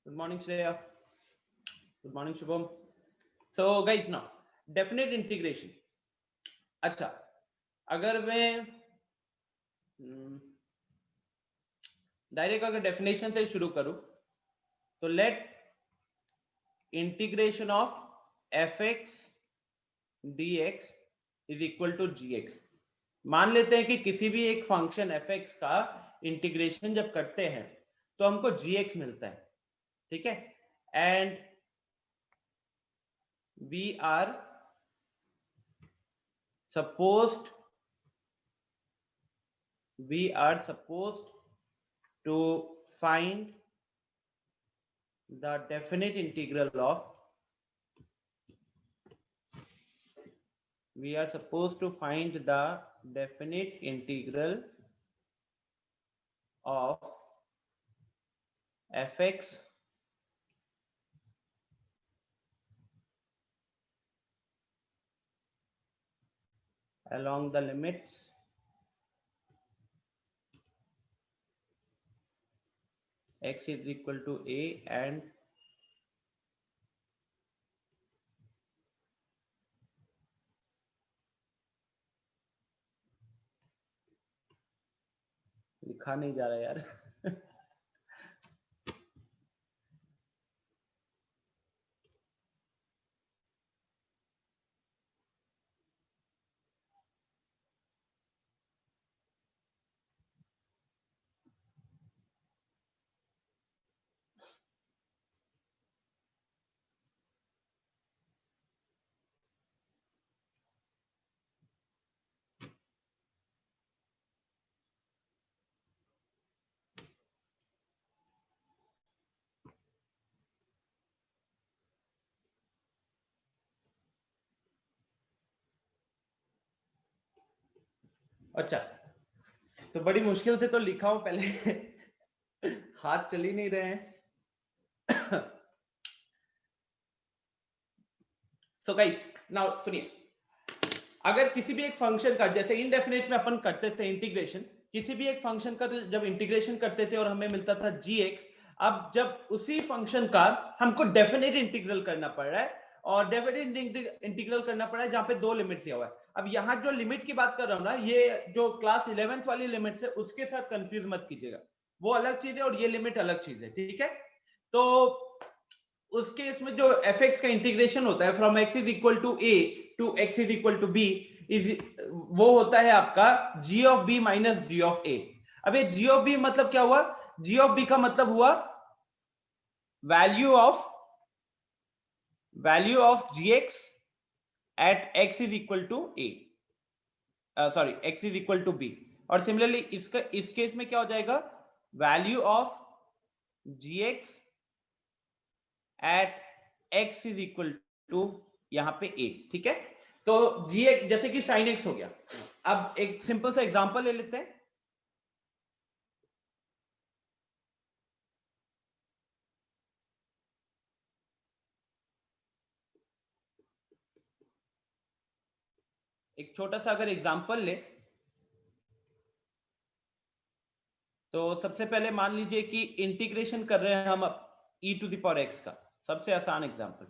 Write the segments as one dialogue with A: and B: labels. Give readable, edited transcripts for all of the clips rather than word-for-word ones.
A: Good morning, Shreya. Good morning, Shubham. So, guys, now definite integration. अच्छा, अगर मैं direct अगर डेफिनेशन से शुरू करूं तो let integration of f x d x is equal to g x. मान लेते हैं कि किसी भी एक फंक्शन एफ एक्स का इंटीग्रेशन जब करते हैं तो हमको जी एक्स मिलता है, ठीक है। And we are supposed to find the definite integral of fx along the limits x is equal to a and लिखा नहीं जा रहा यार अच्छा, तो बड़ी मुश्किल से तो लिखा हूं पहले हाथ चल ही नहीं रहे हैं सो गाइस नाउ सुनिए, अगर किसी भी एक फंक्शन का जैसे इनडेफिनेट में अपन करते थे इंटीग्रेशन, किसी भी एक फंक्शन का जब इंटीग्रेशन करते थे और हमें मिलता था gx, अब जब उसी फंक्शन का हमको डेफिनेट इंटीग्रल करना पड़ रहा है और डेफिनेट इंटीग्रल करना पड़ रहा है जहां पे दो लिमिट दिया हुआ है। अब यहाँ जो लिमिट की बात कर रहा हूं ना, ये जो क्लास 11th वाली लिमिट है उसके साथ कंफ्यूज मत कीजिएगा, वो अलग चीज है और ये लिमिट अलग चीज है, ठीक है। तो उसके इसमें जो एफ एक्स का इंटीग्रेशन होता है from X is equal to A to X is equal to B is वो होता है आपका G of B minus D of A. अब ये जी ऑफ बी मतलब क्या हुआ? जी ऑफ बी का मतलब हुआ value of g x at x is equal to a, sorry x is equal to b. और सिमिलरली इसका इस केस में क्या हो जाएगा? Value of g x at x is equal to यहां पे ए, ठीक है। तो जी एक्स जैसे कि साइन एक्स हो गया। अब एक सिंपल सा एग्जांपल ले लेते हैं। एक छोटा सा अगर एग्जांपल ले तो सबसे पहले मान लीजिए कि इंटीग्रेशन कर रहे हैं हम e to the power x का, सबसे आसान एग्जांपल,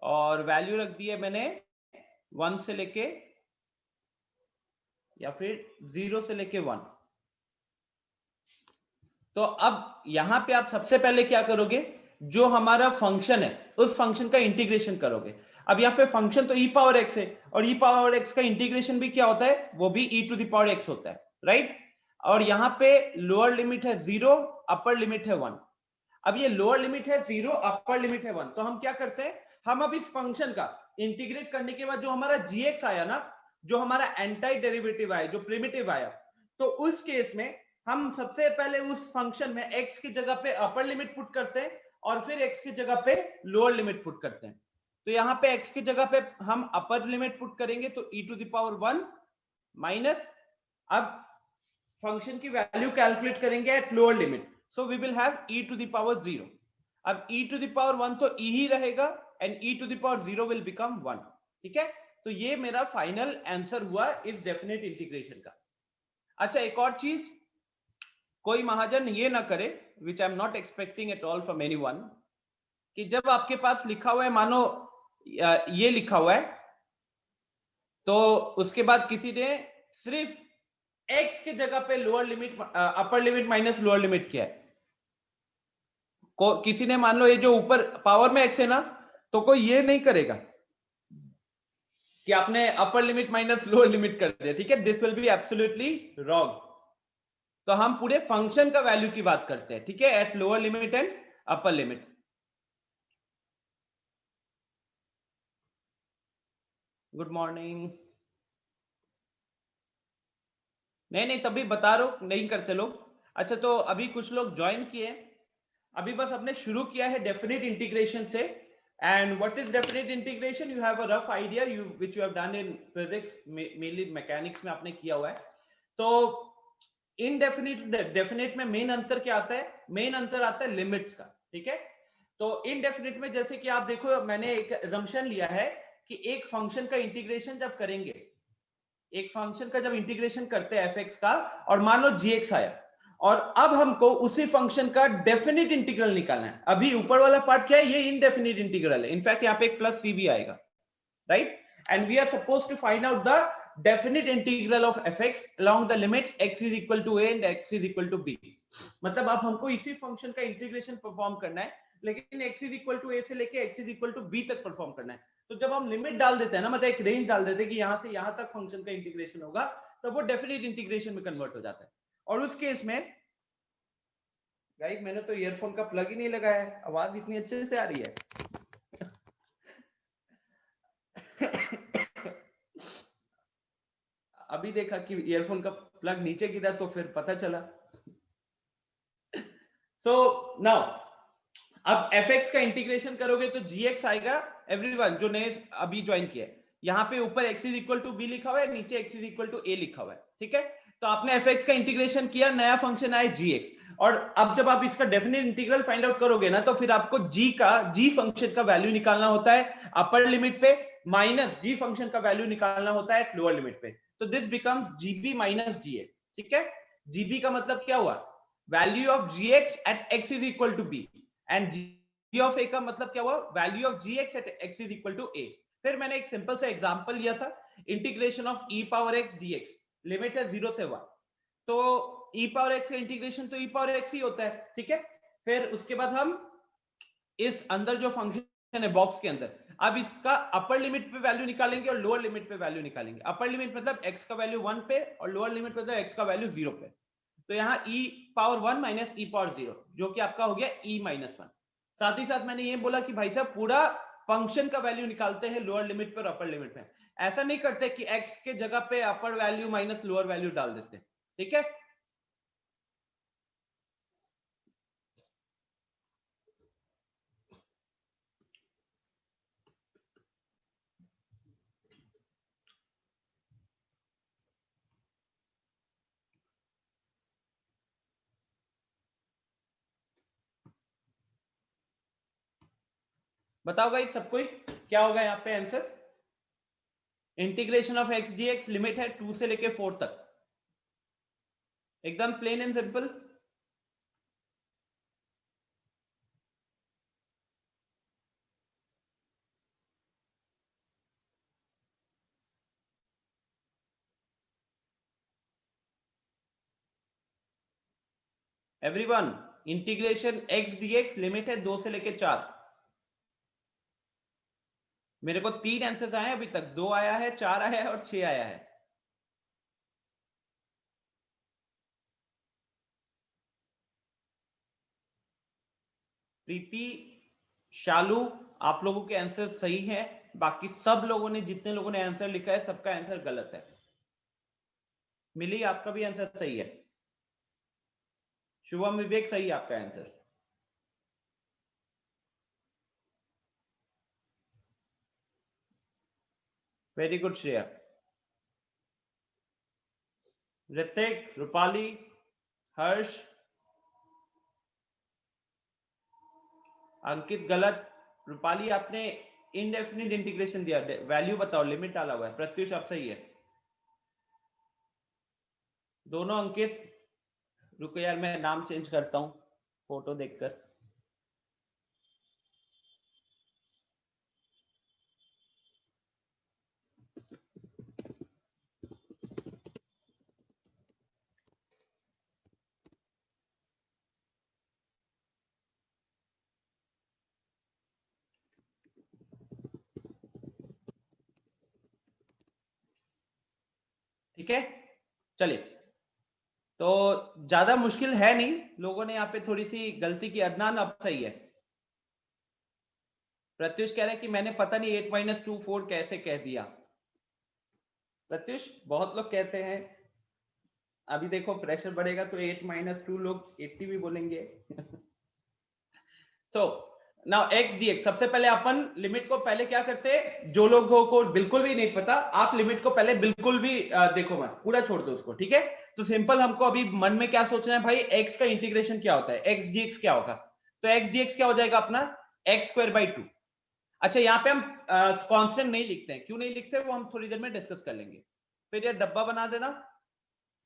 A: और वैल्यू रख दी है मैंने 1 से लेके या फिर 0 से लेके 1। तो अब यहां पे आप सबसे पहले क्या करोगे? जो हमारा फंक्शन है उस फंक्शन का इंटीग्रेशन करोगे। अब यहाँ पे फंक्शन तो e पावर x है और e पावर x का इंटीग्रेशन भी क्या होता है? वो भी e to the power x होता है, राइट। और यहाँ पे लोअर लिमिट है 0, अपर लिमिट है 1। अब ये लोअर लिमिट है 0, अपर लिमिट है 1, तो हम क्या करते हैं? हम अब इस फंक्शन का इंटीग्रेट करने के बाद जो हमारा gx आया ना, जो हमारा एंटाई डेरिवेटिव आया, जो प्रिमिटिव आया, तो उस केस में हम सबसे पहले उस फंक्शन में x की जगह पे अपर लिमिट पुट करते हैं और फिर x की जगह पे लोअर लिमिट पुट करते हैं। तो यहाँ पे x की जगह पे हम अपर लिमिट पुट करेंगे तो e to the power 1 minus, अब फंक्शन की वैल्यू कैलकुलेट करेंगे at lower limit, so we will have e to the power 0। अब e टू द पावर 1 तो e ही रहेगा and e to the power 0 will become 1, ठीक है। तो ये मेरा फाइनल आंसर हुआ इस डेफिनेट इंटीग्रेशन का। अच्छा, एक और चीज, कोई महाजन ये ना करे which I am not expecting at all from anyone, कि जब आपके पास लिखा हुआ है, मानो ये लिखा हुआ है, तो उसके बाद किसी ने सिर्फ x के जगह पे lower limit upper limit minus lower limit किया है, किसी ने मान लो ये जो ऊपर पावर में x है ना, तो कोई ये नहीं करेगा कि आपने upper limit minus lower limit कर दिया, ठीक है, this will be absolutely wrong. तो हम पूरे फंक्शन का वैल्यू की बात करते हैं, ठीक है, eight lower limit and upper limit. Good morning. नहीं तभी बता रहा हूं, नहीं करते लोग। अच्छा, तो अभी कुछ लोग ज्वाइन किए, अभी बस अपने शुरू किया है डेफिनेट इंटीग्रेशन से। And what is definite integration, you have a rough idea, you which you have done in physics, mainly mechanics में आपने किया हुआ है। तो इनडेफिनिट डेफिनेट में मेन अंतर क्या आता है, मेन अंतर आता है लिमिट्स का, ठीक है। तो इनडेफिनिट में जैसे कि आप देखो, मैंने एक assumption लिया है कि एक फंक्शन का इंटीग्रेशन जब करेंगे, एक फंक्शन का जब इंटीग्रेशन करते हैं fx का, और मान लो gx आया, और अब हमको उसी फंक्शन का डेफिनिट इंटीग्रल निकालना है। अभी ऊपर वाला पार्ट क्या है, ये इनडेफिनिट इंटीग्रल है, इनफैक्ट यहाँ पे एक प्लस सी भी आएगा, right. And we are suppose to find out the definite integral of fx along the limits x is equal to a and x is equal to b। मतलब अब हमको इसी फंक्शन का इंटीग्रेशन परफॉर्म करना है, लेकिन x is equal to a से लेके x is equal to b तक परफॉर्म करना है। तो जब हम लिमिट डाल देते हैं ना, मतलब एक रेंज डाल देते हैं कि यहां से यहां तक फंक्शन का इंटीग्रेशन होगा, तब वो डेफिनेट इंटीग्रेशन में कन्वर्ट हो जाता है। और उस केस में गाइस, मैंने तो ईयरफोन का प्लग ही नहीं लगाया है, आवाज इतनी अच्छे से आ रही है। अभी देखा कि ईयरफोन का प्लग नीचे गिरा, तो फिर पता चला। सो नाउ अब fx का इंटीग्रेशन करोगे तो gx आएगा। एवरीवन जो नए अभी ज्वाइन किया है, यहाँ पे ऊपर x is equal to b लिखा हुआ है, नीचे x is equal to a लिखा हुआ है, ठीक है। तो आपने fx का इंटीग्रेशन किया, नया फंक्शन आया gx, और अब जब आप इसका डेफिनेट इंटीग्रल फाइंड आउट करोगे ना, तो फिर आपको g फंक्शन का वैल्यू निकालना होता है अपर लिमिट पे, माइनस g फंक्शन का वैल्यू निकालना होता है लोअर लिमिट पे। तो this becomes gb minus gx, ठीक है। gb का मतलब क्या हुआ, value of gx at x is equal to b, and g of a का मतलब क्या हुआ, value of gx at x is equal to a। फिर मैंने एक सिंपल सा एग्जांपल लिया था, integration of e power x dx, limit है 0 से 1, तो e पावर x का इंटीग्रेशन तो e पावर x ही होता है, ठीक है। फिर उसके बाद हम इस अंदर जो फंक्शन है बॉक्स के अंदर, अब इसका अपर लिमिट पे वैल्यू निकालेंगे और लोअर लिमिट पे वैल्यू निकालेंगे। अपर लिमिट मतलब x का वैल्यू 1 पे, और लोअर लिमिट मतलब x का वैल्यू 0 पे। तो यहाँ e power 1 minus e power 0, जो कि आपका हो गया e माइनस 1। साथ ही साथ मैंने ये बोला कि भाई साहब पूरा फंक्शन का वैल्यू निकालते हैं लोअर लिमिट पर अपर लिमिट में, ऐसा नहीं करते कि x के जगह पे अपर वैल्यू माइनस लोअर वैल्यू डाल देते, ठीक है। बताओ भाई सब कोई, क्या होगा यहाँ पे answer. Integration of x dx limit है 2 से लेके 4 तक, एकदम plain and simple. Everyone, integration x dx limit है 2 से लेके 4। मेरे को 3 आंसर्स आए अभी तक, 2 आया है, 4 आया है और 6 आया है। प्रीति, शालू, आप लोगों के आंसर सही हैं, बाकी सब लोगों ने, जितने लोगों ने आंसर लिखा है, सबका आंसर गलत है। मिली, आपका भी आंसर सही है। शुभम विवेक, सही है आपका answer. Very good Shreya. Hrithik, Rupali, Harsh, Ankit गलत। रूपाली आपने इनडेफिनिट इंटीग्रेशन दिया, वैल्यू बताओ, लिमिट डाला हुआ है। प्रत्युष आप सही है। दोनों अंकित, रुको यार मैं नाम चेंज करता हूं। फोटो देखकर। ठीक है, चलिए। तो ज्यादा मुश्किल है नहीं, लोगों ने यहाँ पे थोड़ी सी गलती की। अदनान अब सही है। प्रत्युष कह रहे हैं कि मैंने पता नहीं 8 - 2 4 कैसे कह दिया। प्रत्युष, बहुत लोग कहते हैं, अभी देखो प्रेशर बढ़ेगा तो 8 - 2 लोग 80 भी बोलेंगे। सो नाउ x dx, सबसे पहले अपन लिमिट को पहले क्या करते हैं, जो लोगों को बिल्कुल भी नहीं पता, आप लिमिट को पहले बिल्कुल भी देखो मत, पूरा छोड़ दो उसको, ठीक है। तो सिंपल हमको अभी मन में क्या सोचना है भाई, x का इंटीग्रेशन क्या होता है, x dx क्या होगा। तो x dx क्या हो जाएगा अपना, x²/2। अच्छा, यहाँ पे हम कांस्टेंट नहीं लिखते हैं, क्यों नहीं लिखते वो हम थोड़ी देर में डिस्कस कर लेंगे। फिर ये डब्बा बना देना,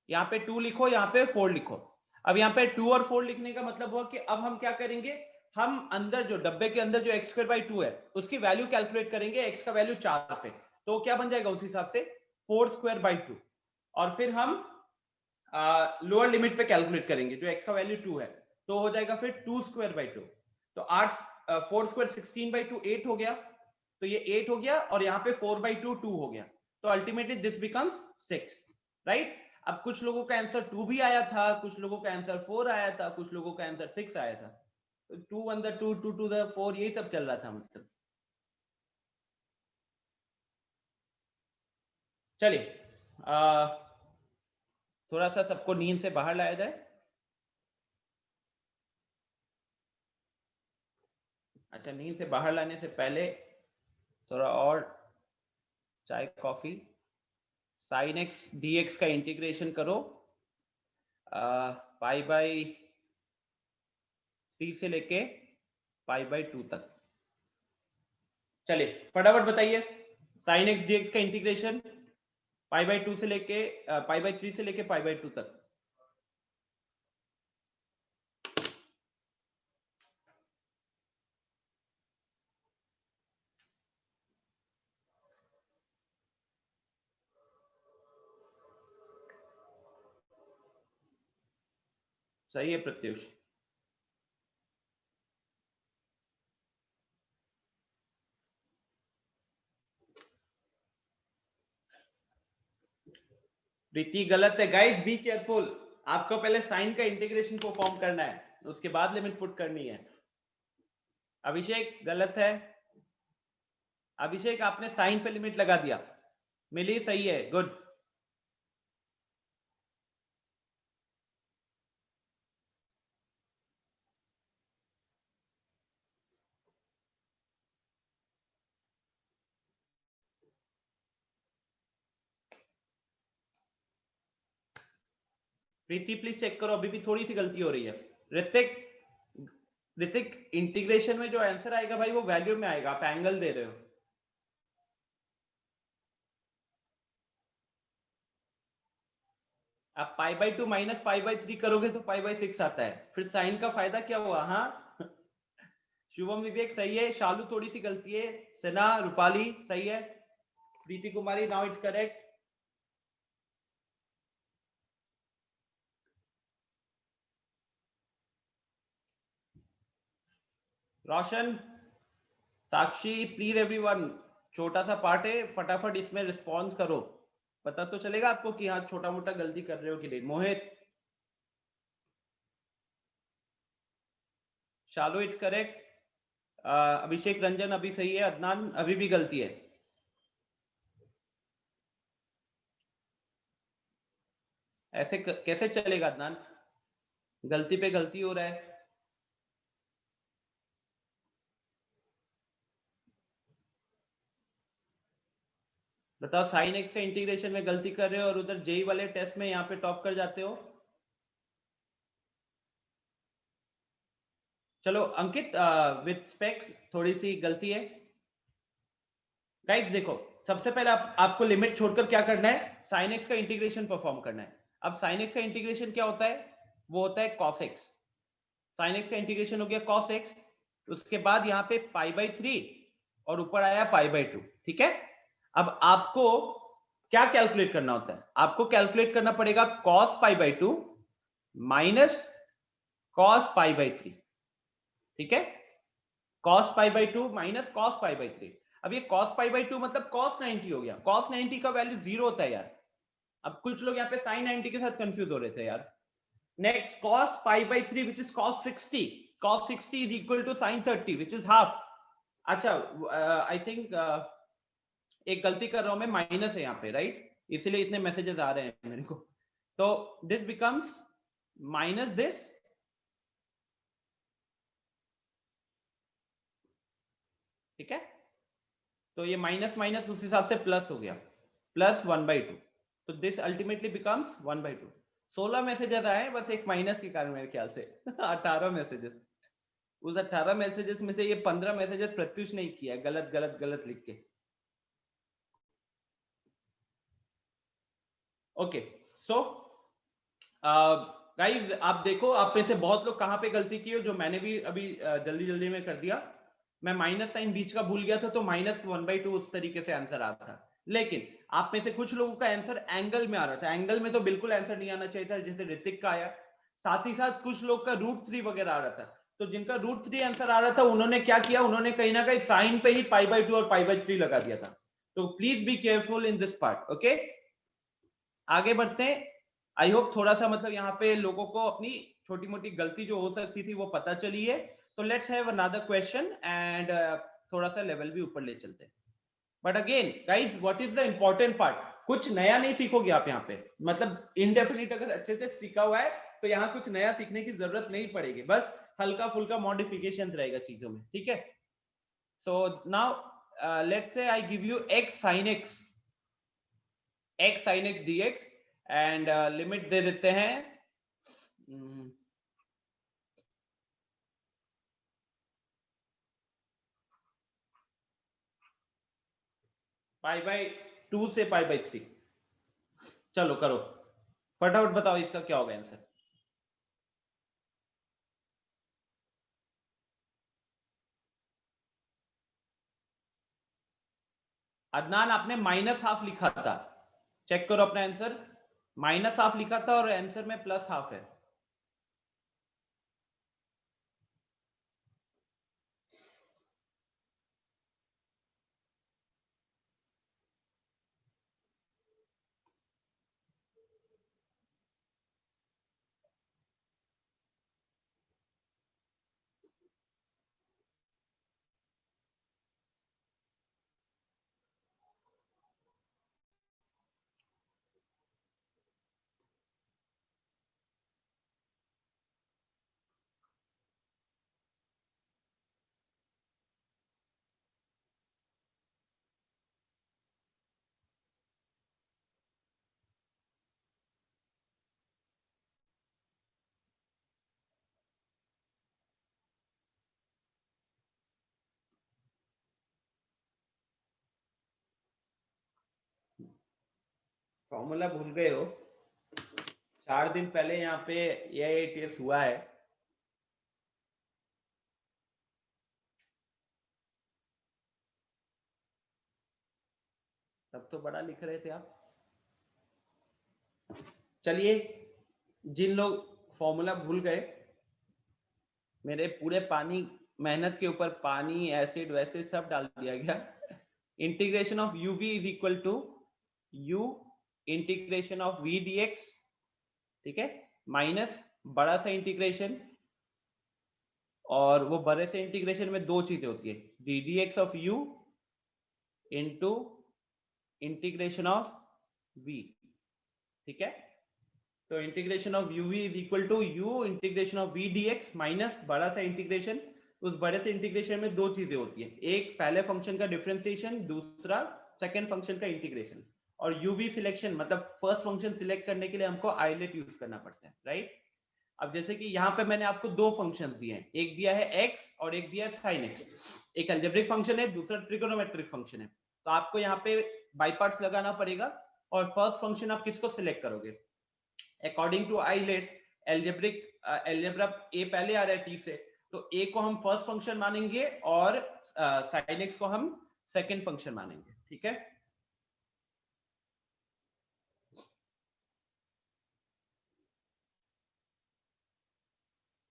A: यहाँ पे 2 लिखो, यहाँ पे 4 लिखो। अब यहाँ पे 2 और 4 लिखने का मतलब हुआ कि अब हम क्या करेंगे, हम अंदर जो डब्बे के अंदर जो x²/2 है उसकी वैल्यू कैलकुलेट करेंगे, x का वैल्यू 4 पे, तो क्या बन जाएगा उस हिसाब से 4²/2। और फिर हम लोअर लिमिट पे कैलकुलेट करेंगे, जो x का वैल्यू 2 है, तो हो जाएगा फिर 2²/2। तो 8 4² 16/2 8 हो गया, तो ये 8 हो गया, और यहाँ पे 4/2 2 हो गया, तो अल्टीमेटली दिस बिकम्स 6, राइट। अब कुछ लोगों का आंसर 2 भी आया था, कुछ लोगों का आंसर 4 आया था, कुछ लोगों का आंसर 6 आया था। 2 1 the 2 2 to the 4 यही सब चल रहा था मतलब। चलिए, थोड़ा सा सबको नींद से बाहर लाया जाए। अच्छा, नींद से बाहर लाने से पहले थोड़ा और चाय coffee. Sine x d x का इंटीग्रेशन करो π/3 से लेके π/2 तक। चलिए फटाफट बताइए, साइन एक्स डी एक्स का इंटीग्रेशन π/2 से लेके π/3 से लेके π/2 तक। सही है प्रत्युष। प्रीति गलत है, गाइस बी केयरफुल। आपको पहले साइन का इंटीग्रेशन परफॉर्म करना है, उसके बाद लिमिट पुट करनी है। अभिषेक गलत है, अभिषेक आपने साइन पे लिमिट लगा दिया। मिली, सही है, गुड। प्रीति प्लीज चेक करो, अभी भी थोड़ी सी गलती हो रही है। ऋतिक, ऋतिक इंटीग्रेशन में जो आंसर आएगा भाई वो वैल्यू में आएगा, आप एंगल दे रहे हो। आप π/2 माइनस π/3 करोगे तो π/6 आता है, फिर साइन का फायदा क्या हुआ। हाँ शुभम विवेक सही है, शालू थोड़ी सी गलती है, सना रूपाली सही है, Preeti Kumari now it's correct. Roshan, Sakshi, please everyone, छोटा सा पार्ट है, फटाफट इसमें रिस्पॉन्स करो, पता तो चलेगा आपको कि हाँ छोटा मोटा गलती कर रहे हो कि नहीं। मोहित, शालू इट्स करेक्ट, अभिषेक रंजन अभी सही है, अदनान अभी भी गलती है। ऐसे कैसे चलेगा अदनान, गलती पे गलती हो रहा है। बताओ, साइन एक्स का इंटीग्रेशन में गलती कर रहे हो और उधर जेई वाले टेस्ट में यहाँ पे टॉप कर जाते हो। चलो अंकित, विथ स्पेक्स थोड़ी सी गलती है। गाइस देखो, सबसे पहले आपको लिमिट छोड़कर क्या करना है, साइन एक्स का इंटीग्रेशन परफॉर्म करना है। अब साइन एक्स का इंटीग्रेशन क्या होता है, वो होता है कॉस एक्स। साइन एक्स का इंटीग्रेशन हो गया कॉस एक्स, उसके बाद यहाँ पे पाई बाई 3 और ऊपर आया पाई बाई 2। ठीक है, अब आपको क्या कैलकुलेट करना होता है, आपको कैलकुलेट करना पड़ेगा cos pi by 2 minus cos pi by 3। ठीक है, cos pi by 2 minus cos pi by 3। अब ये कॉस पाई बाई 2 मतलब कॉस 90 हो गया, कॉस 90 का वैल्यू 0 होता है यार। अब कुछ लोग यहाँ पे साइन 90 के साथ कंफ्यूज हो रहे थे यार। Next cos pi by 3 which is cos 60, cos 60 is equal to sin 30 which is half। अच्छा, आई थिंक एक गलती कर रहा हूं मैं, माइनस है यहाँ पे, राइट, इसलिए इतने मैसेजेस आ रहे हैं मेरे को। तो दिस बिकम्स माइनस दिस, ठीक है, तो ये माइनस माइनस उस हिसाब से प्लस हो गया, प्लस 1/2। तो दिस अल्टीमेटली बिकम्स 1/2। 16 मैसेजेस आए बस एक माइनस के कारण मेरे ख्याल से 18 मैसेजेस। उस 18 मैसेजेस में से ये 15 मैसेजेस प्रत्युष नहीं किया, गलत गलत गलत लिख के। ओके, सो गाइस आप देखो, आप में से बहुत लोग कहां पे गलती की हो, जो मैंने भी अभी जल्दी जल्दी में कर दिया। मैं माइनस साइन बीच का भूल गया था, तो -1/2 उस तरीके से आंसर आता था। लेकिन आप में से कुछ लोगों का आंसर एंगल में आ रहा था, एंगल में तो बिल्कुल आंसर नहीं आना चाहिए था, जैसे ऋतिक का आया। साथ ही साथ कुछ लोग का √3 वगैरह आ रहा था, तो जिनका √3 आंसर आ रहा था उन्होंने क्या किया, उन्होंने कहीं ना कहीं साइन पे ही π/2 और π/3 लगा दिया था। तो please be careful in this part. Okay, आगे बढ़ते हैं। आई होप थोड़ा सा मतलब यहाँ पे लोगों को अपनी छोटी मोटी गलती जो हो सकती थी वो पता चली है। तो let's have another question and थोड़ा सा लेवल भी ऊपर ले चलते हैं। But again guys, what is the important part, कुछ नया नहीं सीखोगे आप यहाँ पे, मतलब इनडेफिनिट अगर अच्छे से सीखा हुआ है तो यहाँ कुछ नया सीखने की जरूरत नहीं पड़ेगी, बस हल्का फुल्का मॉडिफिकेशन रहेगा चीजों में। ठीक है, सो now let's say I give you x sin x dx and limit दे देते हैं π/2 से π/3। चलो करो फटाफट, बताओ इसका क्या होगा आंसर। अदनान आपने -½ लिखा था, चेक करो अपना आंसर, -½ लिखा था और आंसर में +½ है। फॉर्मूला भूल गए हो, 4 दिन पहले यहाँ पे AIATS हुआ है। तब तो बड़ा लिख रहे थे आप। चलिए, जिन लोग फॉर्मूला भूल गए, मेरे पूरे पानी मेहनत के ऊपर पानी एसिड वैसिड सब डाल दिया गया। Integration of uv is equal to u integration of v dx, ठीक है, माइनस बड़ा सा इंटीग्रेशन, और वो बड़े से इंटीग्रेशन में दो चीजें होती है, ddx of u into integration of v। ठीक है, तो integration of uv is equal to u integration of v dx minus बड़ा सा इंटीग्रेशन। उस बड़े से इंटीग्रेशन में दो चीजें होती है, एक पहले फंक्शन का डिफरेंशिएशन, दूसरा सेकंड फंक्शन का इंटीग्रेशन। और uv सिलेक्शन मतलब फर्स्ट फंक्शन सिलेक्ट करने के लिए हमको आइलेट यूज करना पड़ता है, राइट। अब जैसे कि यहाँ पे मैंने आपको दो फंक्शंस दिए हैं, एक दिया है x और एक दिया है sin x। एक अलजेब्रिक फंक्शन है, दूसरा ट्रिगोनोमेट्रिक फंक्शन है। तो आपको यहाँ पे बाई पार्ट्स लगाना पड़ेगा, और फर्स्ट फंक्शन आप किसको सिलेक्ट करोगे, according to ILATE, algebraic algebra A पहले आ रहा है टी से, तो ए को हम फर्स्ट फंक्शन मानेंगे और साइन एक्स को हम सेकंड फंक्शन मानेंगे, ठीक है।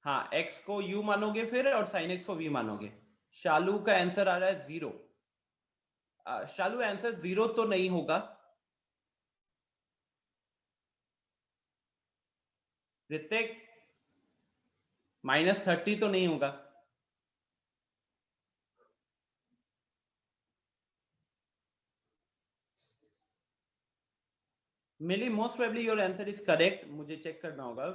A: हाँ, x को u मानोगे फिर और sin x को v मानोगे। शालू का आंसर आ रहा है 0। शालू आंसर 0 तो नहीं होगा। ऋतिक -30 तो नहीं होगा। Mili most probably your answer is correct, मुझे चेक करना होगा।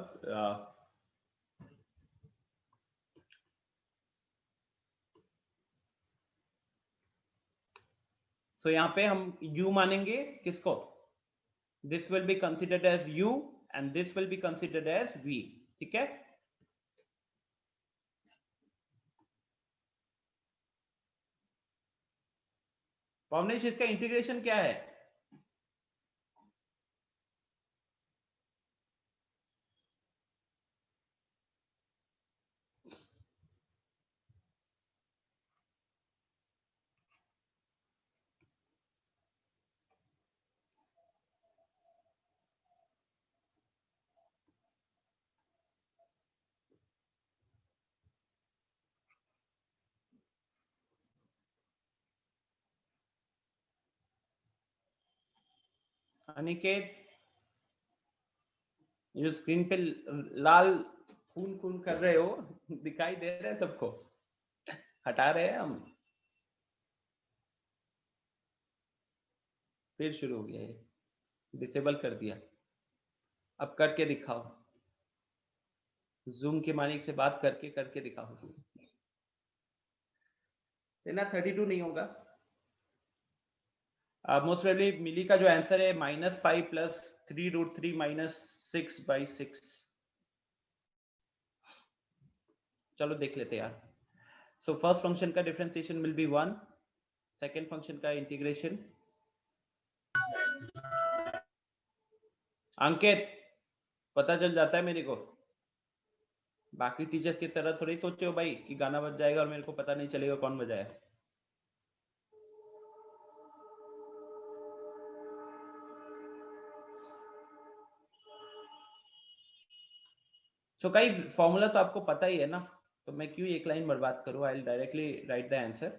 A: सो यहाँ पे हम u मानेंगे किसको, this will be considered as u and this will be considered as v, ठीक है। पवनेश इसका इंटीग्रेशन क्या है? अनिकेत, जो स्क्रीन पे लाल खून खून कर रहे हो, दिखाई दे रहे हैं सबको? हटा रहे हैं हम। फिर शुरू हो गया, ये डिसेबल कर दिया। अब करके दिखाओ, जूम के मालिक से बात करके दिखाओ। सेना 32 नहीं होगा। मोस्ट प्रोबेबली मिली का जो आंसर है -5 प्लस 3√3 -6/6। चलो देख लेते हैं यार। सो फर्स्ट फंक्शन का differentiation will be 1, second function का इंटीग्रेशन। अंकित, पता चल जाता है मेरे को, बाकी टीचर्स की तरह थोड़ी सोचे हो भाई कि गाना बज जाएगा और मेरे को पता नहीं चलेगा कौन बजाया। सो गाइस, फॉर्मूला तो आपको पता ही है ना, तो मैं क्यों एक लाइन बर्बाद करूं। I will directly right the answer,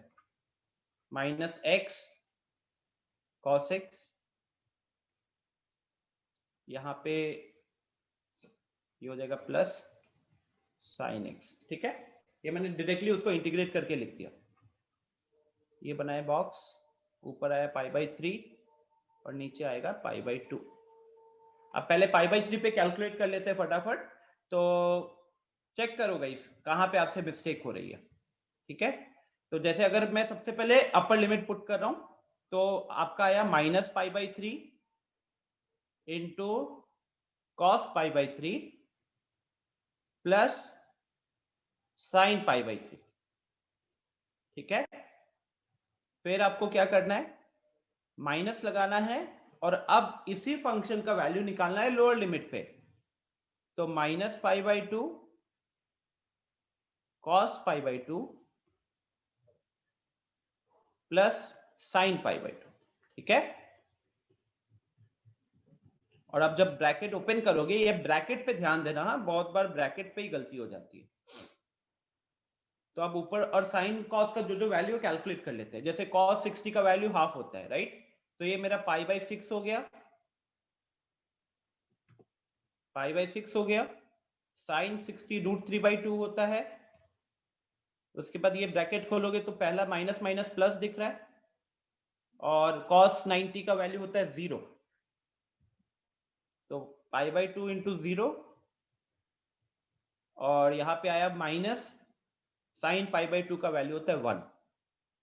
A: -x cos x, यहाँ पे ये हो जाएगा प्लस sin x, ठीक है। ये मैंने डायरेक्टली उसको इंटीग्रेट करके लिख दिया। ये बनाए बॉक्स, ऊपर आया π/3 और नीचे आएगा π/2। अब पहले π/3 पे कैलकुलेट कर लेते हैं फटाफट, तो चेक करो गाइस कहां पे आपसे मिस्टेक हो रही है, ठीक है। तो जैसे अगर मैं सबसे पहले अपर लिमिट पुट कर रहा हूं, तो आपका आया -π/3 इंटू cos π/3 प्लस sin π/3, ठीक है। फिर आपको क्या करना है, माइनस लगाना है और अब इसी फंक्शन का वैल्यू निकालना है लोअर लिमिट पे। तो -π/2 cos π/2 प्लस sin π/2, ठीक है। और अब जब ब्रैकेट ओपन करोगे, ये ब्रैकेट पे ध्यान देना, बहुत बार ब्रैकेट पे ही गलती हो जाती है। तो अब ऊपर और साइन कॉस का जो जो वैल्यू कैलकुलेट कर लेते हैं। जैसे cos 60 का वैल्यू हाफ होता है, राइट। तो ये मेरा π/6 हो गया, π/6 हो गया। साइन 60 √3/2 होता है। उसके बाद ये ब्रैकेट खोलोगे तो पहला माइनस माइनस प्लस दिख रहा है, और cos 90 का वैल्यू होता है 0। तो π/2 इंटू 0, और यहां पे आया माइनस साइन π/2 का वैल्यू होता है 1,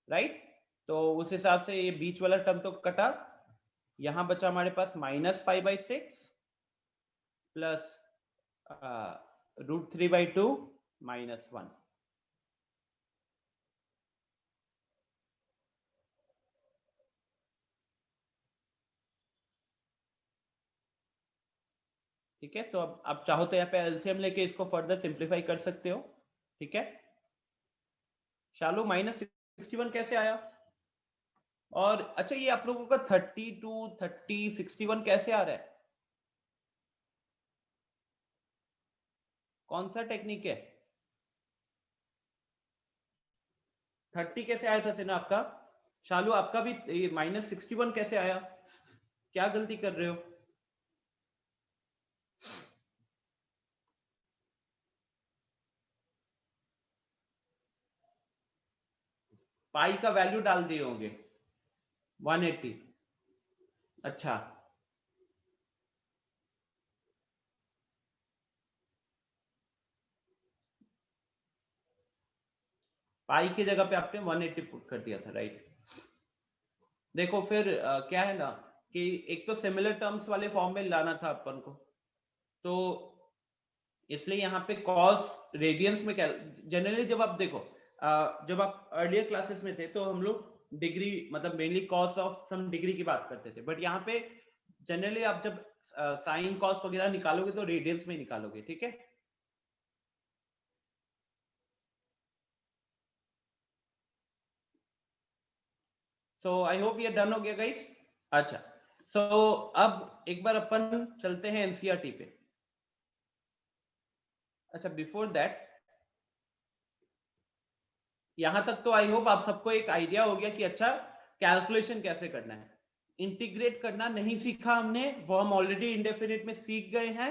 A: राइट। तो उस हिसाब से ये बीच वाला टर्म तो कटा, यहां बचा हमारे पास -π/6 प्लस √3/2 -1। ठीक है, तो अब आप चाहो तो यहाँ पे एलसीएम लेके इसको फर्दर सिंप्लीफाई कर सकते हो। ठीक है, शालू -61 कैसे आया? और अच्छा, ये आप लोगों का 32, 30, 61 कैसे आ रहा है? कौन सा टेक्निक है? 30 कैसे आया था सिन्हा आपका? शालू आपका भी -61 कैसे आया? क्या गलती कर रहे हो? पाई का वैल्यू डाल दिए होंगे 180। अच्छा, पाई की जगह पे आपने 180 पुट कर दिया था, राइट? देखो फिर क्या है ना कि एक तो सिमिलर टर्म्स वाले फॉर्म में लाना था अपन को, तो इसलिए यहाँ पे कॉस रेडियंस में क्या, जनरली जब आप देखो जब आप अर्लियर क्लासेस में थे तो हम लोग डिग्री मतलब mainly cos of some degree की बात करते थे, बट यहाँ पे जनरली आप जब साइन कॉस वगैरह निकालोगे तो रेडियंस में निकालोगे। ठीक है, सो आई होप ये डन हो गया गाइस। अच्छा, सो अब एक बार अपन चलते हैं एनसीईआरटी पे। अच्छा, बिफोर दैट यहां तक तो आई होप आप सबको एक आइडिया हो गया कि अच्छा कैलकुलेशन कैसे करना है। इंटीग्रेट करना नहीं सीखा हमने, वो हम ऑलरेडी इंडेफिनिट में सीख गए हैं।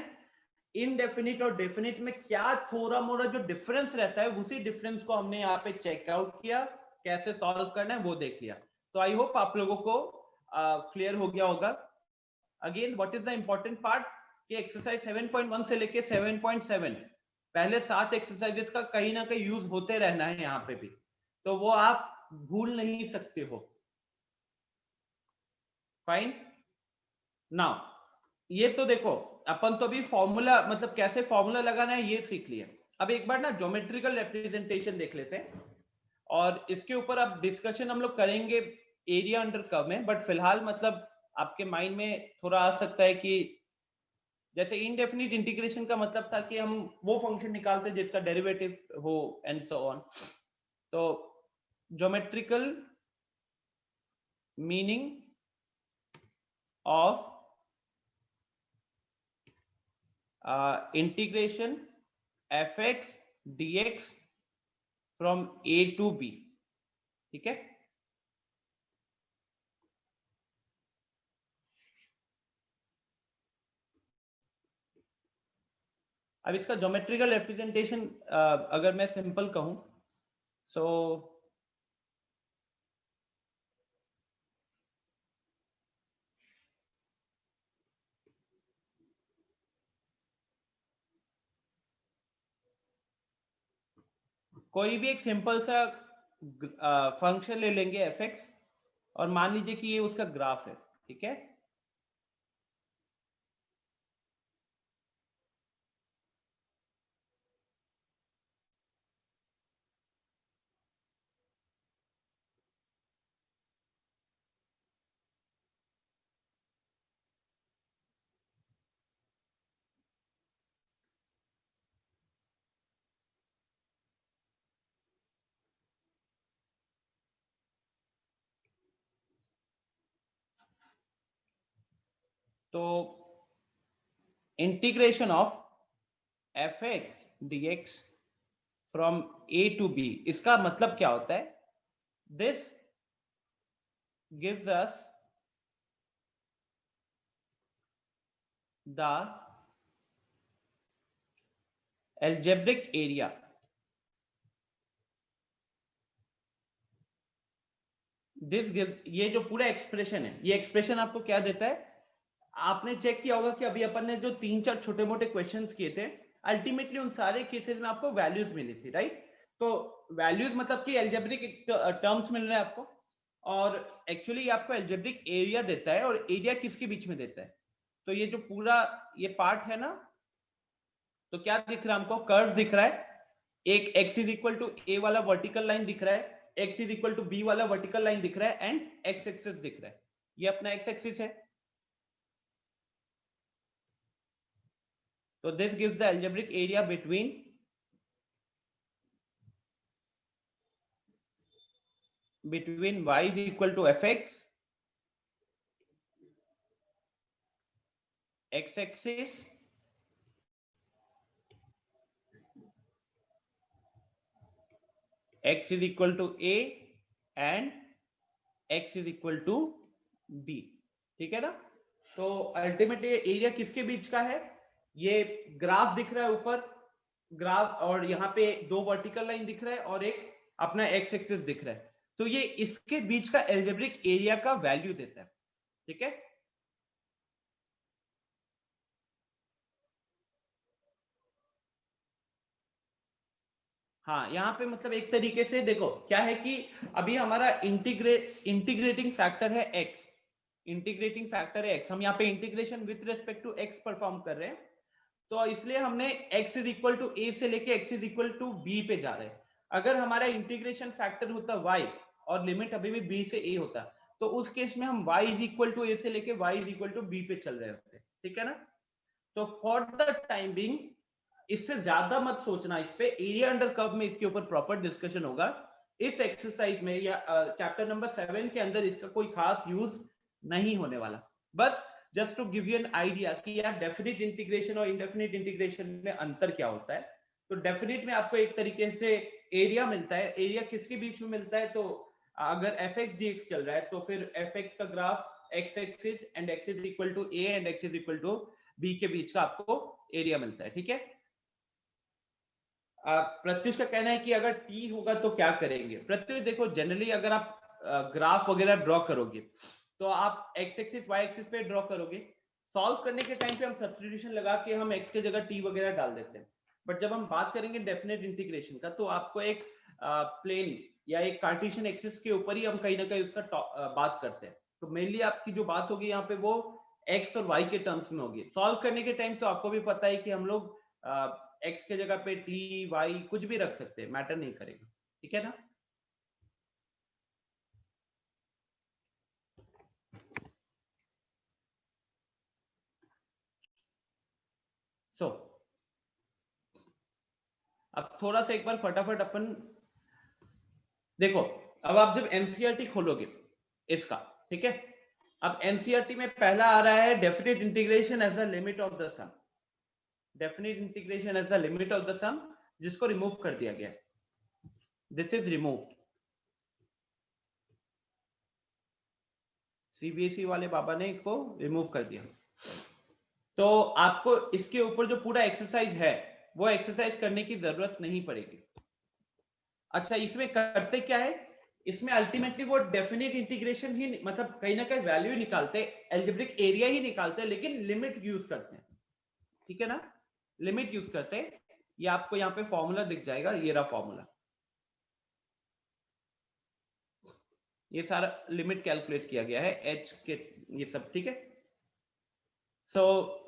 A: इनडेफिनिट और डेफिनिट में क्या थोड़ा मोड़ा जो डिफरेंस रहता है, उसी डिफरेंस को हमने यहाँ पे चेकआउट किया, कैसे सॉल्व करना है वो देख लिया। तो आई होप आप लोगों को क्लियर हो गया होगा। Again what is the important part कि एक्सरसाइज 7.1 से लेके 7.7 पहले 7 एक्सरसाइजेस का कहीं ना कहीं यूज होते रहना है यहाँ पे भी, तो वो आप भूल नहीं सकते हो। फाइन, नाउ ये तो देखो अपन तो भी फॉर्मूला मतलब कैसे फॉर्मूला लगाना है ये सीख लिया। अब एक बार ना ज्योमेट्रिकल रिप्रेजेंटेशन देख लेते हैं, और इसके ऊपर अब डिस्कशन हम लोग करेंगे एरिया अंडर कर्व में, बट फिलहाल मतलब आपके माइंड में थोड़ा आ सकता है कि जैसे इनडेफिनिट इंटीग्रेशन का मतलब था कि हम वो फंक्शन निकालते जिसका डेरिवेटिव हो एंड सो ऑन। तो geometrical meaning of integration f x dx from a to b। ठीक है, अब इसका ज्योमेट्रिकल रिप्रेजेंटेशन अगर मैं सिंपल कहूं, सो कोई भी एक सिंपल सा फंक्शन ले लेंगे एफ एक्स, और मान लीजिए कि ये उसका ग्राफ है। ठीक है, तो integration of f x dx from a to b, इसका मतलब क्या होता है? This gives us the algebraic area. This give, ये जो पूरा एक्सप्रेशन है, ये एक्सप्रेशन आपको क्या देता है? आपने चेक किया होगा कि अभी अपन ने जो 3-4 छोटे मोटे क्वेश्चंस किए थे, अल्टीमेटली उन सारे केसेस में आपको वैल्यूज मिली थी, राइट? तो वैल्यूज मतलब कि एल्जेब्रिक टर्म्स मिल रहे हैं आपको, और एक्चुअली आपको एल्जेब्रिक एरिया देता है, और एरिया किसके बीच में देता है? तो ये जो पूरा ये पार्ट है ना, तो क्या दिख रहा है हमको? कर्व दिख रहा है, एक x is equal to a वाला वर्टिकल लाइन दिख रहा है, x is equal to b वाला वर्टिकल लाइन दिख रहा है, एंड x एक्सिस दिख रहा है। ये अपना x एक्सिस है। तो this gives the algebraic area between y is equal to fx, x axis, x is equal to a and x is equal to b. ठीक है ना? तो अल्टीमेटली एरिया किसके बीच का है? ये ग्राफ दिख रहा है ऊपर, ग्राफ, और यहाँ पे दो वर्टिकल लाइन दिख रहा है और एक अपना एक्स एक्सिस दिख रहा है, तो ये इसके बीच का एल्जेब्रिक एरिया का वैल्यू देता है. ठीक है? हाँ, यहाँ पे मतलब एक तरीके से देखो क्या है कि अभी हमारा इंटीग्रेटिंग फैक्टर है x, इंटीग्रेटिंग फैक्टर है x, हम यहाँ पे integration with respect to x perform कर रहे हैं, तो इसलिए हमने x is equal to a से लेके x is equal to b पे जा रहे हैं. अगर हमारा इंटीग्रेशन फैक्टर होता y और लिमिट अभी भी b से a होता, तो उस केस में हम y is equal to a से लेके y is equal to b पे चल रहे होते. ठीक है ना? तो फॉर द टाइम बिंग इससे ज्यादा मत सोचना इस पे, एरिया अंडर कर्व में इसके ऊपर प्रॉपर डिस्कशन होगा. इस एक्सरसाइज में या चैप्टर नंबर 7 के अंदर इसका कोई खास यूज नहीं होने वाला. बस just to give you an idea कि यार डेफिनिट इंटीग्रेशन और इंडेफिनिट इंटीग्रेशन में अंतर क्या होता है. तो डेफिनिट में आपको एक तरीके से एरिया मिलता है. एरिया किसके बीच में मिलता है? तो अगर fx dx चल रहा है तो फिर fx का graph x axis and x is equal to a and x is equal to b के बीच का आपको एरिया मिलता है. ठीक है? प्रत्युष का कहना है कि अगर t होगा तो क्या करेंगे. प्रत्युष देखो, जनरली अगर आप ग्राफ वगैरह ड्रॉ करोगे तो आप x एक्सिस y एक्सिस पे ड्रॉ करोगे. सॉल्व करने के टाइम पे हम सब्स्टिट्यूशन लगा के हम x की जगह t वगैरह डाल देते हैं. बट जब हम बात करेंगे डेफिनेट इंटीग्रेशन का, तो आपको एक प्लेन या एक कार्टेशियन एक्सिस के ऊपर ही हम कहीं ना कहीं उसका बात करते हैं. तो मेनली आपकी जो बात होगी यहाँ पे वो x और y के टर्म्स में होगी. सॉल्व करने के टाइम तो आपको भी पता है कि हम लोग x के जगह पे t y कुछ भी रख सकते हैं, मैटर नहीं करेगा. ठीक है ना? सो अब थोड़ा सा एक बार फटाफट अपन देखो. अब आप जब एनसीईआरटी खोलोगे इसका, ठीक है, अब एनसीईआरटी में पहला आ रहा है definite integration as the limit of the sum. Definite integration as the limit of the sum, जिसको रिमूव कर दिया गया. This is removed. सीबीएसई वाले बाबा ने इसको रिमूव कर दिया. तो आपको इसके ऊपर जो पूरा एक्सरसाइज है वो एक्सरसाइज करने की जरूरत नहीं पड़ेगी. अच्छा, इसमें करते क्या है, इसमें अल्टीमेटली वो डेफिनेट इंटीग्रेशन ही मतलब कहीं ना कहीं वैल्यू निकालते हैं, एल्जेब्रिक एरिया ही निकालते हैं, लेकिन लिमिट यूज करते हैं. ठीक है ना? लिमिट यूज करते हैं. ये आपको यहाँ पे फॉर्मूला दिख जाएगा, ये रहा फॉर्मूला. ये सारा लिमिट कैलकुलेट किया गया है एच के, ये सब. ठीक है? सो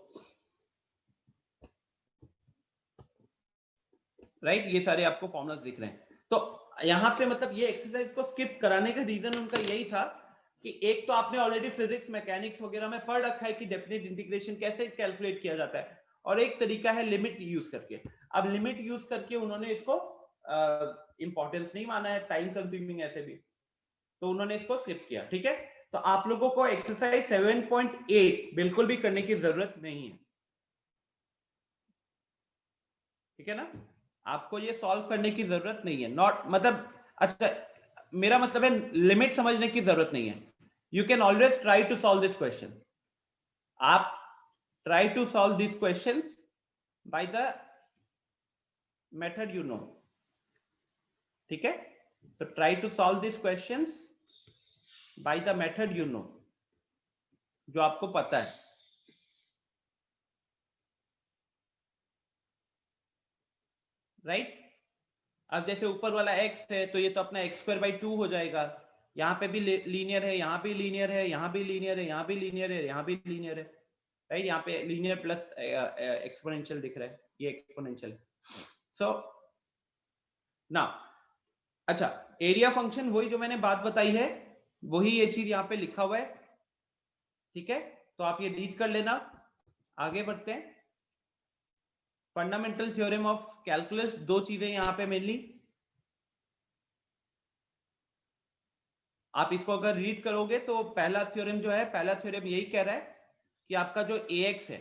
A: राइट, ये सारे आपको फॉर्मूलाज दिख रहे हैं. तो यहाँ पे मतलब ये एक्सरसाइज को स्किप कराने का रीजन उनका यही था कि एक तो आपने ऑलरेडी फिजिक्स मैकेनिक्स वगैरह में पढ़ रखा है कि डेफिनेट इंटीग्रेशन कैसे कैलकुलेट किया जाता है, और एक तरीका है लिमिट यूज करके. अब लिमिट यूज करके उन्होंने इसको इंपॉर्टेंस नहीं माना है, टाइम कंज्यूमिंग ऐसे भी, तो उन्होंने इसको स्किप किया. ठीक है? तो आप लोगों को एक्सरसाइज 7.8 बिल्कुल भी करने की जरूरत नहीं है. ठीक है ना? आपको ये सॉल्व करने की जरूरत नहीं है. नॉट मतलब, अच्छा मेरा मतलब है लिमिट समझने की जरूरत नहीं है. You can always try to solve this question. आप try to solve this question by the method you know. ठीक है? तो try to solve this question by the method you know, जो आपको पता है. राइट? अब जैसे ऊपर वाला x है तो ये तो अपना x²/2 हो जाएगा. यहाँ पे भी लीनियर है, यहाँ भी लीनियर है, यहाँ भी लीनियर है, यहाँ भी लीनियर है, यहाँ भी लीनियर है. राइट? यहाँ पे लीनियर प्लस एक्सपोनेंशियल दिख रहा है, ये एक्सपोनेंशियल. सो नाउ, अच्छा, एरिया फंक्शन वही जो मैंने बात बताई है, वही ये चीज यहाँ पे लिखा हुआ है. ठीक है? तो आप ये रीड कर लेना. आगे बढ़ते हैं. फंडामेंटल थ्योरम ऑफ कैलकुलस, दो चीजें यहाँ पे मेनली, आप इसको अगर रीड करोगे तो पहला थ्योरम जो है, पहला थ्योरम यही कह रहा है कि आपका जो ax है,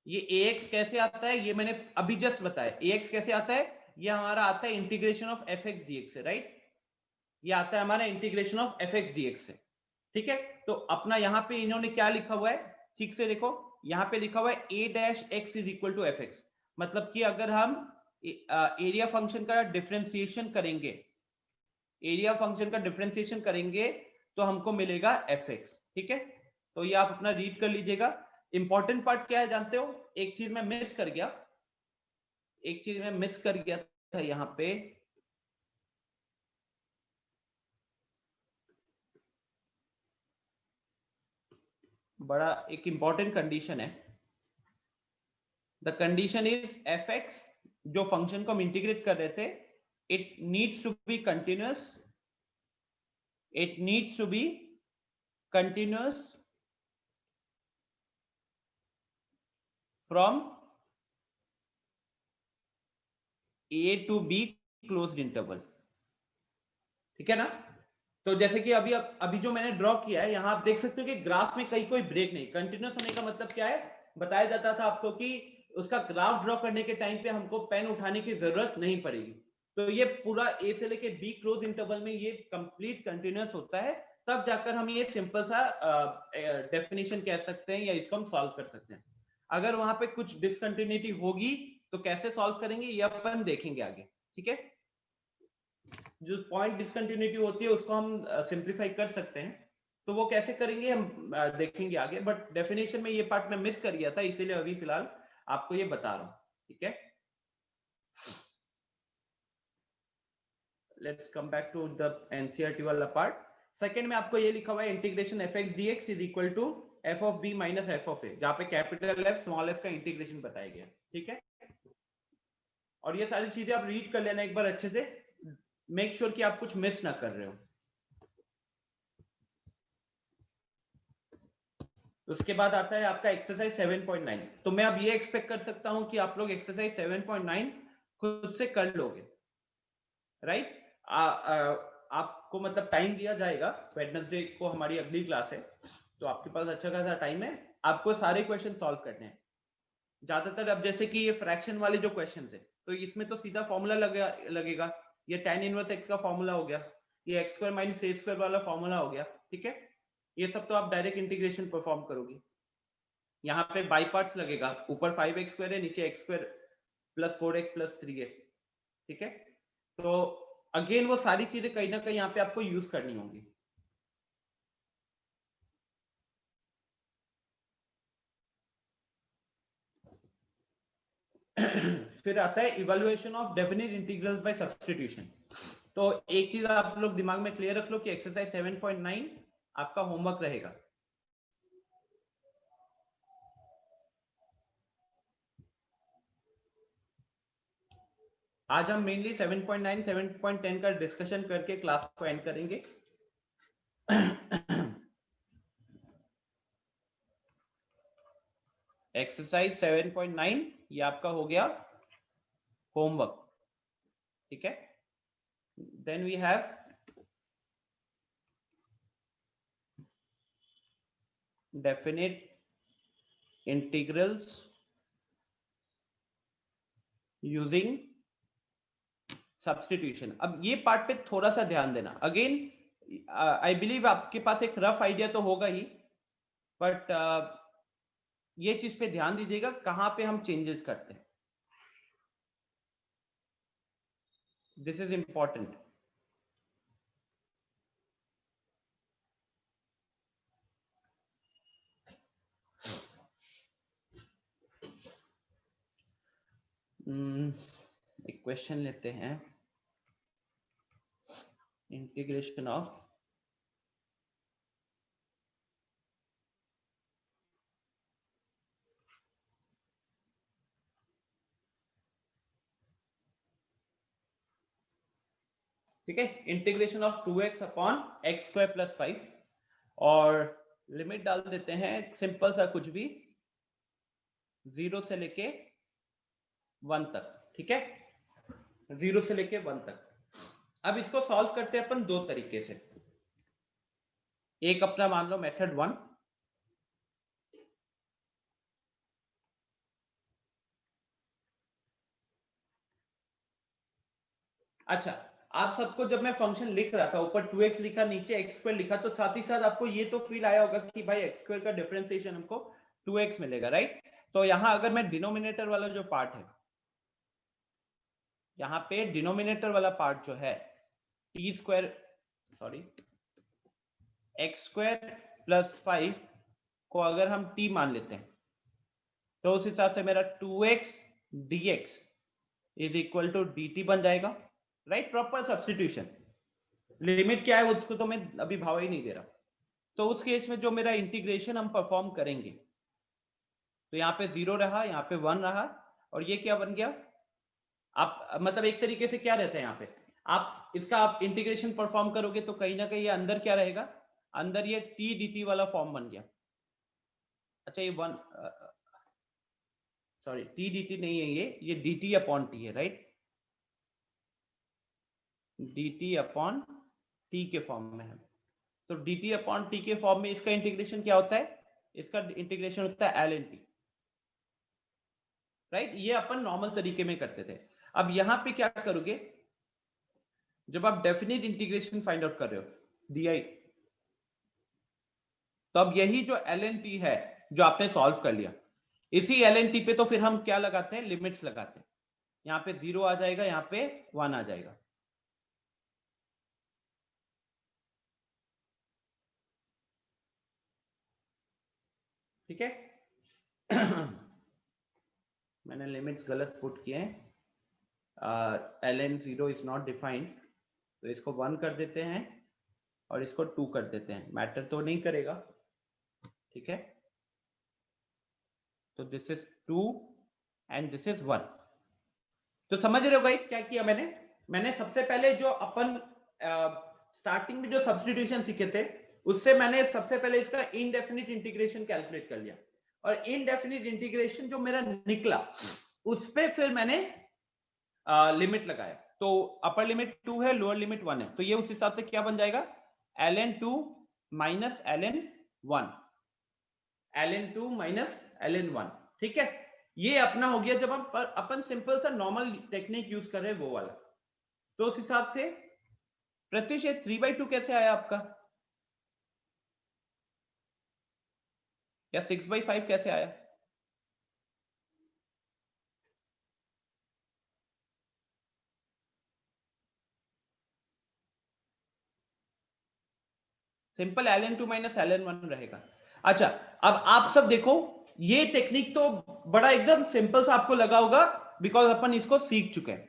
A: ये ax कैसे आता है, ये मैंने अभी जस्ट बताया। ax कैसे आता है, ये हमारा आता है इंटीग्रेशन ऑफ fx dx से, राइट? ये आता है हमारा इंटीग्रेशन ऑफ fx dx से, ठीक है? तो अपना यहाँ पे इन्होंने क्या लिखा हुआ है, ठीक से देखो, यहाँ पे लिखा हुआ है a dash x is equal to fx, मतलब कि अगर हम एरिया फंक्शन का डिफरेंशिएशन करेंगे, एरिया फंक्शन का डिफरेंशिएशन करेंगे तो हमको मिलेगा fx, ठीक है? तो ये आप अपना रीड कर लीजिएगा। इंपॉर्टेंट पार्ट क्या है जानते हो, एक चीज मैं मिस कर गया, एक चीज मैं मिस कर गया था यहाँ पे, बड़ा एक इंपॉर्टेंट कंडीशन है। द कंडीशन इज fx, जो फंक्शन को हम इंटीग्रेट कर रहे थे, it needs to be continuous, it needs to be continuous from a to b closed interval, ठीक है ना? तो जैसे कि अभी जो मैंने ड्रॉ किया है, यहां आप देख सकते हो कि ग्राफ में कहीं कोई ब्रेक नहीं। कंटिन्यूअस होने का मतलब क्या है, बताया जाता था आपको कि उसका ग्राफ ड्रॉ करने के टाइम पे हमको पेन उठाने की जरूरत नहीं पड़ेगी। तो ये पूरा ए से लेके बी क्लोज इंटरवल में ये कंप्लीट कंटिन्यूअस होता है, तब जाकर हम ये सिंपल सा डेफिनेशन कह सकते हैं या इसको हम सॉल्व कर सकते हैं। अगर वहां पे कुछ डिसकंटिन्यूटी होगी तो कैसे सॉल्व करेंगे ये अपन देखेंगे आगे, ठीक है? जो पॉइंट डिसकंटिन्यूटी होती है उसको हम सिंप्लीफाई कर सकते हैं, तो वो कैसे करेंगे हम देखेंगे आगे, बट डेफिनेशन में ये पार्ट मैं मिस कर गया था, इसीलिए अभी फिलहाल आपको ये बता रहा हूं, ठीक है? Let's come back to the NCERT वाला पार्ट। सेकंड में आपको ये लिखा हुआ है integration fx dx is equal to f of b minus f of a, जहां पे कैपिटल F स्मॉल f का इंटीग्रेशन बताया गया, ठीक है? और ये सारी चीजें आप रीड कर लेना एक बार अच्छे से, मेक श्योर कि आप कुछ मिस ना कर रहे हो। उसके बाद आता है आपका एक्सरसाइज 7.9। तो मैं अब ये एक्सपेक्ट कर सकता हूं कि आप लोग एक्सरसाइज 7.9 खुद से कर लोगे, राइट? आपको मतलब टाइम दिया जाएगा, वेडनेसडे को हमारी अगली क्लास है, तो आपके पास अच्छा खासा टाइम है, आपको सारे क्वेश्चन सॉल्व करने हैं। ज्यादातर अब जैसे कि ये फ्रैक्शन वाले जो क्वेश्चन थे, तो इसमें तो सीधा फॉर्मूला लगेगा, ये tan इनवर्स x का फॉर्मूला हो गया, ये x square minus a square वाला फॉर्मूला हो गया, ठीक है? ये सब तो आप डायरेक्ट इंटीग्रेशन परफॉर्म करोगे। यहाँ पे बाई पार्ट्स लगेगा, ऊपर 5x स्क्वायर है, नीचे x square plus 4x plus 3 है, ठीक है? तो अगेन वो सारी चीजें कहीं ना कहीं यहाँ पे आपको यूज करनी होंगी। फिर आता है evaluation of definite integrals by substitution. तो एक चीज आप लोग दिमाग में क्लियर रख लो कि एक्सरसाइज 7.9 आपका होमवर्क रहेगा। आज हम मेनली 7.9 7.10 का डिस्कशन करके क्लास को एंड करेंगे। एक्सरसाइज 7.9 ये आपका हो गया होमवर्क, ठीक है? Then we have definite integrals using substitution. अब ये पार्ट पे थोड़ा सा ध्यान देना। अगेन आई बिलीव आपके पास एक रफ आइडिया तो होगा ही, बट ये चीज पे ध्यान दीजिएगा कहां पे हम चेंजेस करते हैं, दिस इज इंपॉर्टेंट। एक क्वेश्चन लेते हैं, इंटीग्रेशन ऑफ ठीक है, integration of 2x upon x square plus 5, और लिमिट डाल देते हैं सिंपल सा कुछ भी 0 से लेके 1 तक, ठीक है, 0 से लेके 1 तक। अब इसको सॉल्व करते हैं अपन दो तरीके से। एक अपना मान लो मेथड 1, अच्छा, आप सबको जब मैं फंक्शन लिख रहा था ऊपर 2x लिखा नीचे x² लिखा, तो साथ ही साथ आपको ये तो फील आया होगा कि भाई x² का डिफरेंशिएशन हमको 2x मिलेगा, राइट। तो यहां अगर मैं डिनोमिनेटर वाला जो पार्ट है, यहां पे डिनोमिनेटर वाला पार्ट जो है x² प्लस 5 को अगर हम t मान लेते हैं, तो उस हिसाब से मेरा 2x dx is equal to dt बन जाएगा, राइट। प्रॉपर सब्स्टिट्यूशन, लिमिट क्या है उसको तो मैं अभी भाव ही नहीं दे रहा। तो उस केस में जो मेरा इंटीग्रेशन हम परफॉर्म करेंगे, तो यहाँ पे 0 रहा, यहाँ पे 1 रहा, और ये क्या बन गया, आप मतलब एक तरीके से क्या रहता है यहाँ पे, आप इसका आप इंटीग्रेशन परफॉर्म करोगे तो कहीं ना कहीं ये अंदर क्या रहेगा, अंदर ये t dt वाला फॉर्म बन गया। अच्छा ये t dt नहीं है, ये dt अपॉन t है, राइट, dt अपॉन t के फॉर्म में है। तो dt अपॉन t के फॉर्म में इसका इंटीग्रेशन क्या होता है, इसका इंटीग्रेशन होता है ln t, राइट। ये अपन नॉर्मल तरीके में करते थे। अब यहां पे क्या करोगे, जब आप डेफिनेट इंटीग्रेशन फाइंड आउट कर रहे हो di, तो अब यही जो ln t है जो आपने सॉल्व कर लिया, इसी ln t पे तो फिर हम क्या लगाते हैं, लिमिट्स लगाते हैं। यहाँ पे 0 आ जाएगा, यहाँ पे 1 आ जाएगा, ठीक है। मैंने लिमिट्स गलत पुट किए हैं, ln 0 इज नॉट डिफाइंड, तो इसको 1 कर देते हैं और इसको 2 कर देते हैं, मैटर तो नहीं करेगा, ठीक है। तो this is 2 and this is 1। तो समझ रहे हो गाइस क्या किया मैंने सबसे पहले जो अपन स्टार्टिंग में जो सब्स्टिट्यूशन सीखे थे, उससे मैंने सबसे पहले इसका इनडेफिनिट इंटीग्रेशन कैलकुलेट कर लिया, और इनडेफिनिट इंटीग्रेशन जो मेरा निकला उस पे फिर मैंने लिमिट लगाया। तो अपर लिमिट 2 है, लोअर लिमिट 1 है, तो ये उस हिसाब से क्या बन जाएगा, ln2 minus ln1, ln2 minus ln1, ठीक है। ये अपना हो गया जब हम अपन सिंपल सा नॉर्मल टेक्निक यूज कर रहे हैं वो वाला। तो उस हिसाब से प्रत्युष ये 3/2 कैसे आया आपका, या 6/5 कैसे आया? सिंपल ln2 माइनस ln1 रहेगा। अच्छा, अब आप सब देखो, ये टेक्निक तो बड़ा एकदम सिंपल सा आपको लगा होगा, बिकॉज अपन इसको सीख चुके हैं।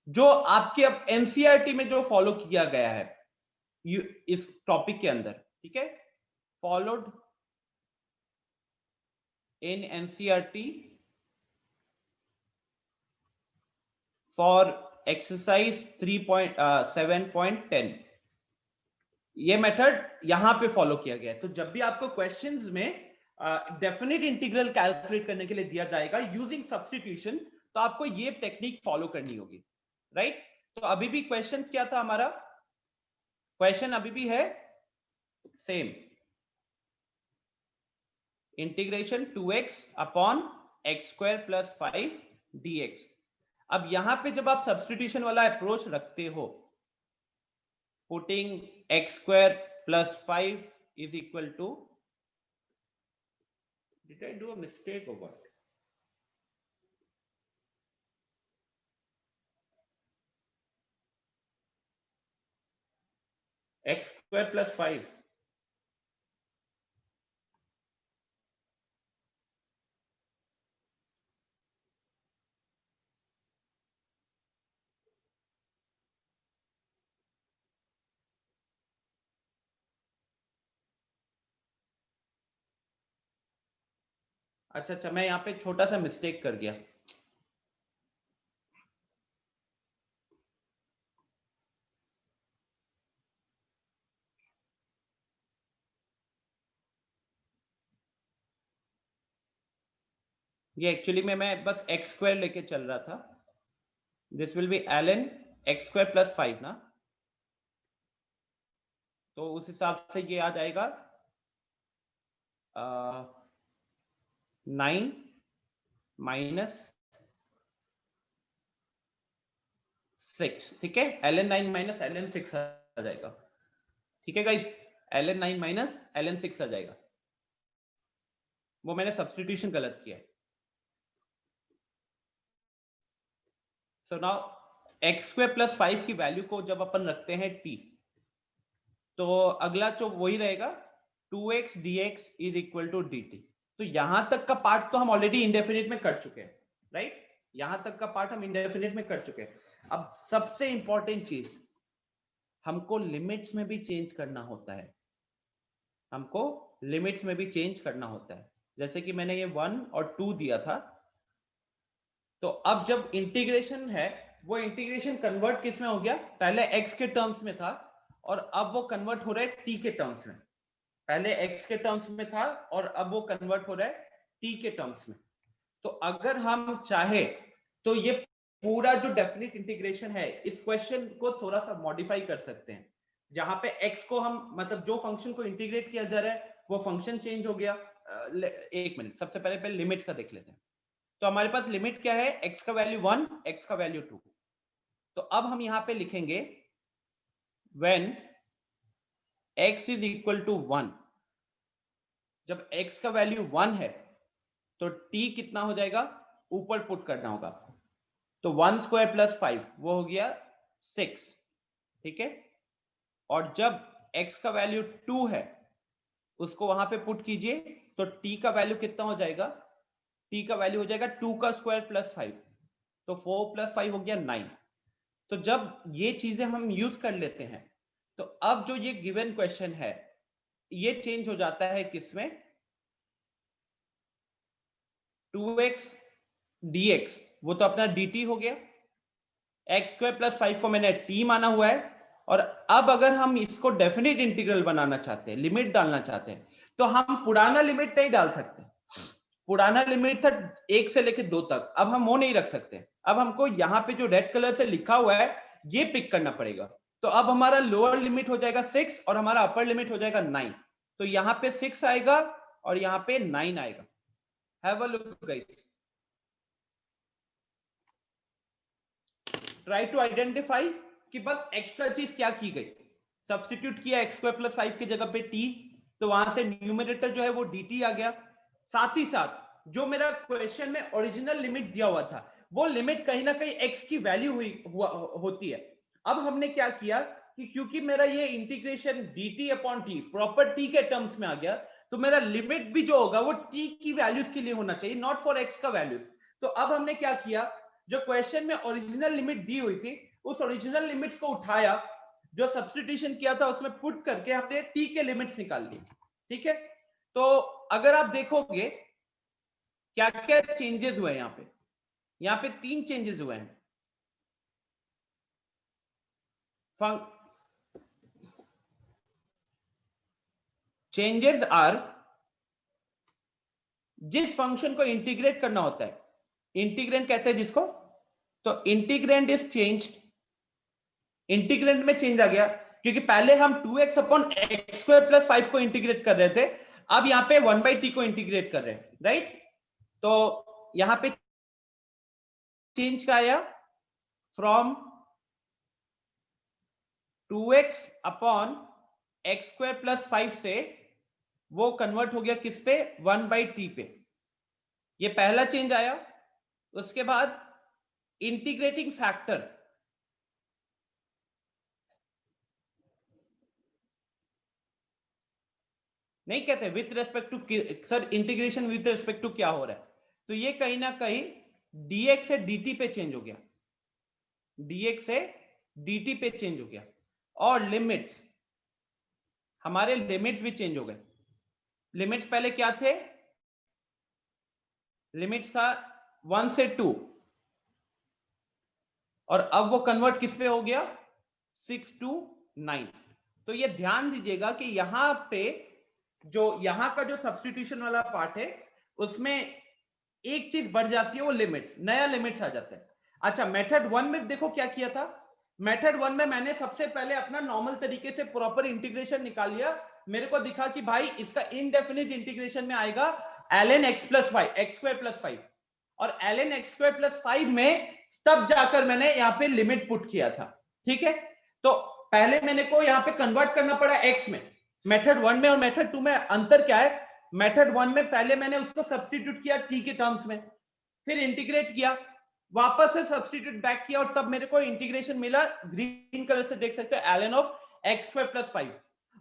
A: जो आपके अब एनसीईआरटी में जो फॉलो किया गया है इस टॉपिक के अंदर, ठीक है, followed in NCERT for exercise 3.7.10, ये मेथड यहां पे फॉलो किया गया है। तो जब भी आपको क्वेश्चंस में डेफिनेट इंटीग्रल कैलकुलेट करने के लिए दिया जाएगा यूजिंग सब्स्टिट्यूशन, तो आपको ये टेक्निक फॉलो करनी होगी, राइट। तो अभी भी क्वेश्चन क्या था हमारा, क्वेश्चन अभी भी है same, integration 2x upon x² plus 5 dx। अब यहां पे जब आप सब्स्टिट्यूशन वाला अप्रोच रखते हो, putting x² plus 5 is equal to, did I do a mistake or what? x² plus 5, अच्छा, मैं यहाँ पे छोटा सा मिस्टेक कर गया। ये एक्चुअली में मैं बस एक्स स्क्वायर लेके चल रहा था. This will B ln x square plus 5 ना. तो उस हिसाब से ये आ जाएगा 9 माइनस 6. ठीक है, ln 9 माइनस ln 6 आ जाएगा. ठीक है गाइस, ln 9 माइनस ln 6 आ जाएगा. वो मैंने सब्स्टिट्यूशन गलत किया. So now x square plus 5 की वैल्यू को जब अपन रखते हैं t, तो अगला जो वही रहेगा 2x dx is equal to dt. तो यहां तक का पार्ट तो हम ऑलरेडी इंडेफिनिट में कर चुके हैं, राइट. यहां तक का पार्ट हम इंडेफिनिट में कर चुके हैं. अब सबसे इंपॉर्टेंट चीज, हमको लिमिट्स में भी चेंज करना होता है. हमको लिमिट्स में भी चेंज करना होता है. जैसे कि मैंने ये 1 और 2 दिया था, तो अब जब इंटीग्रेशन है, वो इंटीग्रेशन कन्वर्ट किस में हो गया? पहले x के टर्म्स में था और अब वो कन्वर्ट हो रहा है t के टर्म्स में. पहले x के टर्म्स में था और अब वो कन्वर्ट हो रहा है t के टर्म्स में. तो अगर हम चाहे तो ये पूरा जो डेफिनिट इंटीग्रेशन है, इस क्वेश्चन को थोड़ा सा मॉडिफाई कर सकते हैं. जहां पे x को हम, मतलब जो फंक्शन को इंटीग्रेट किया जा रहा है वो फंक्शन चेंज हो गया. एक मिनट, सबसे पहले लिमिट्स का देख लेते हैं. तो हमारे पास लिमिट क्या है? x का वैल्यू 1, x का वैल्यू 2. तो अब हम यहां पे लिखेंगे when x is equal to 1. जब x का वैल्यू 1 है तो t कितना हो जाएगा? ऊपर पुट करना होगा. तो 1 स्क्वायर प्लस 5 वो हो गया 6. ठीक है, और जब x का वैल्यू 2 है उसको वहां पे पुट कीजिए, तो t का वैल्यू कितना हो जाएगा? t का वैल्यू हो जाएगा 2 का स्क्वायर प्लस 5. तो 4 प्लस 5 हो गया 9. तो जब ये चीजें हम यूज कर लेते हैं, तो अब जो ये गिवन क्वेश्चन है ये चेंज हो जाता है किसमें? 2x dx, वो तो अपना dt हो गया. x स्क्वायर प्लस 5 को मैंने t माना हुआ है. और अब अगर हम इसको डेफिनेट इंटीग्रल बनाना चाहते हैं, लिमिट डालना चाहते हैं, तो हम पुराना लिमिट नहीं डाल सकते. पुराना लिमिट था 1 से लेकर 2 तक, अब हम वो नहीं रख सकते. अब हमको यहाँ पे जो रेड कलर से लिखा हुआ है ये पिक करना पड़ेगा. तो अब हमारा लोअर लिमिट हो जाएगा 6 और हमारा अपर लिमिट हो जाएगा 9. तो यहाँ पे 6 आएगा और यहाँ पे 9 आएगा. Have a look guys. Try to identify कि बस एक्स्ट्रा चीज क्या की गई. सब्स्टिट्यूट किया x स्क्वायर प्लस 5 की जगह पे t, तो वहां से न्यूमरेटर जो है वो dt आ गया. साथ ही साथ जो मेरा क्वेश्चन में ओरिजिनल लिमिट दिया हुआ था, वो लिमिट कहीं ना कहीं x की वैल्यू होती है. अब हमने क्या किया कि क्योंकि मेरा ये integration dt upon t proper t के टर्म्स में आ गया, तो मेरा लिमिट भी जो होगा वो t की वैल्यूज के लिए होना चाहिए, नॉट फॉर x का वैल्यूज. तो अब हमने क्या किया, जो क्वेश्चन में ओरिजिनल लिमिट दी हुई थी उस ओरिजिनल लिमिट्स को उठाया, जो सब्स्टिट्यूशन किया था उसमें पुट करके हमने t के लिमिट्स निकाल लिए. ठीक है, तो अगर आप देखोगे क्या क्या चेंजेस हुए यहाँ पे 3 चेंजेस हुए हैं. चेंजेस आर, जिस फंक्शन को इंटीग्रेट करना होता है, इंटीग्रेंड कहते हैं जिसको, तो इंटीग्रेंड इज चेंज्ड. इंटीग्रेंड में चेंज आ गया क्योंकि पहले हम 2x upon x square plus 5 को इंटीग्रेट कर रहे थे, अब यहाँ पे 1/t को इंटीग्रेट कर रहे हैं, राइट. तो यहाँ पे चेंज का आया from 2x upon x square plus 5 से वो कन्वर्ट हो गया किस पे? 1/t पे. ये पहला चेंज आया. उसके बाद इंटीग्रेटिंग फैक्टर, नहीं कहते with respect to, sir integration with respect to क्या हो रहा है, तो ये कहीं ना कहीं dx से dt पे चेंज हो गया. dx से dt पे चेंज हो गया. और लिमिट्स, हमारे लिमिट्स भी चेंज हो गए. लिमिट्स पहले क्या थे? लिमिट्स था 1 से 2 और अब वो कन्वर्ट किस पे हो गया? 6 to 9. तो ये ध्यान दीजिएगा कि यहां पे जो यहां का जो सब्स्टिट्यूशन वाला पार्ट है उसमें एक चीज बढ़ जाती है, वो लिमिट्स, नया लिमिट्स आ जाता है। अच्छा, मेथड 1 में देखो क्या किया था। मेथड 1 में मैंने सबसे पहले अपना नॉर्मल तरीके से प्रॉपर इंटीग्रेशन निकाल लिया। मेरे को दिखा कि भाई इसका इनडेफिनिट इंटीग्रेशन में आएगा ln x plus 5 x square plus 5, और ln x स्क्वायर प्लस 5 में तब जाकर मैंने यहाँ पे लिमिट पुट किया था। ठीक है, तो पहले मैंने को यहाँ पे कन्वर्ट करना पड़ा x में। मेथड 1 में और मेथड 2 में अंतर क्या है? मेथड 1 में पहले मैंने उसको सब्स्टिट्यूट किया t के टर्म्स में, फिर इंटीग्रेट किया, वापस से सब्स्टिट्यूट बैक किया, और तब मेरे को इंटीग्रेशन मिला, ग्रीन कलर से देख सकते हैं, ln of x square plus 5,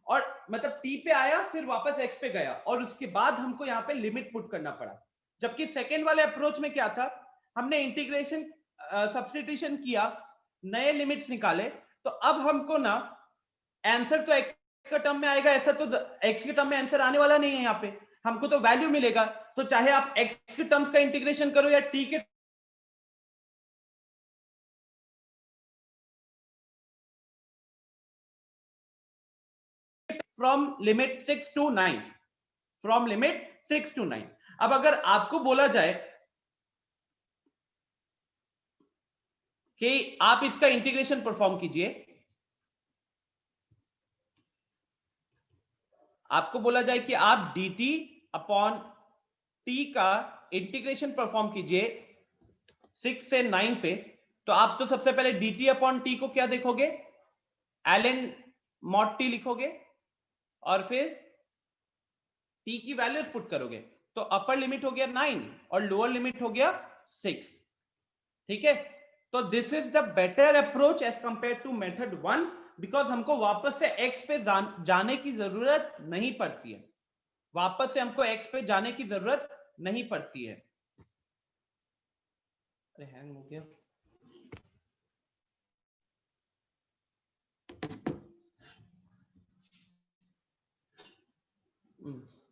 A: और मतलब t पे आया फिर वापस x पे गया, और उसके बाद हमको यहाँ पे लिमिट पुट करना पड़ा। जबकि सेकेंड वाले अप्रोच में क्या था, हमने इंटीग्रेशन सब्स्टिट्यूशन किया, नए लिमिट्स निकाले, तो अब हमको ना आंसर तो x का टर्म में आएगा, ऐसा तो x के टर्म में आंसर आने वाला नहीं है। यहाँ पे हमको तो वैल्यू मिलेगा, तो चाहे आप x के टर्म्स का इंटीग्रेशन करो या t के from limit 6 to 9, from limit 6 to 9। अब अगर आपको बोला जाए कि आप इसका इंटीग्रेशन परफॉर्म कीजिए, आपको बोला जाए कि आप dt अपॉन t का इंटीग्रेशन परफॉर्म कीजिए 6 से 9 पे, तो आप तो सबसे पहले dt अपॉन t को क्या देखोगे, ln mod t लिखोगे, और फिर t की वैल्यूज पुट करोगे, तो अपर लिमिट हो गया 9 और लोअर लिमिट हो गया 6। ठीक है, तो this is the better approach as compare to method 1, because हमको वापस से x पे जाने की जरूरत नहीं पड़ती है, वापस से हमको x पे जाने की जरूरत नहीं पड़ती है। अरे हैंग हो गया।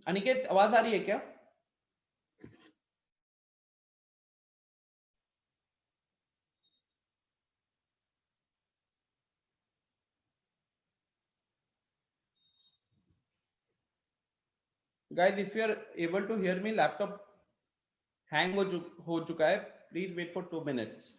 A: अनिकेत, आवाज आ रही है क्या? Guys, if you are able to hear me, laptop hang हो चुका है, please wait for 2 minutes.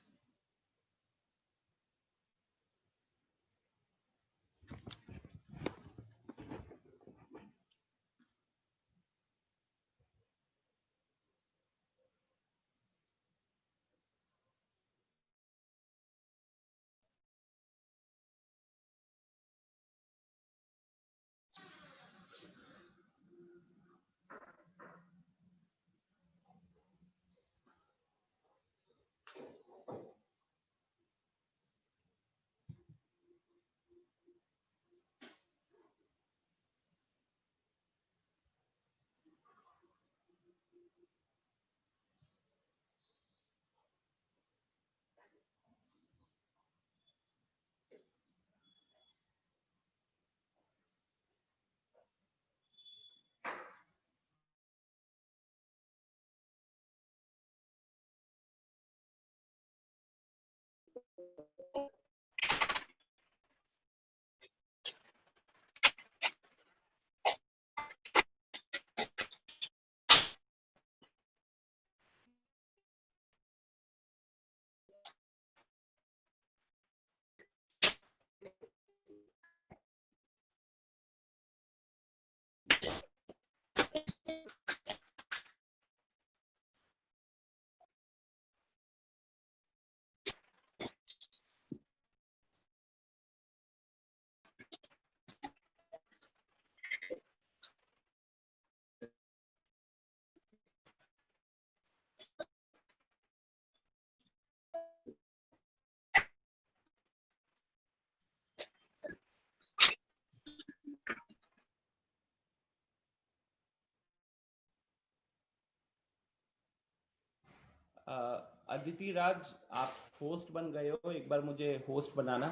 A: Aditi Raj, आप होस्ट बन गए हो, एक बार मुझे होस्ट बनाना।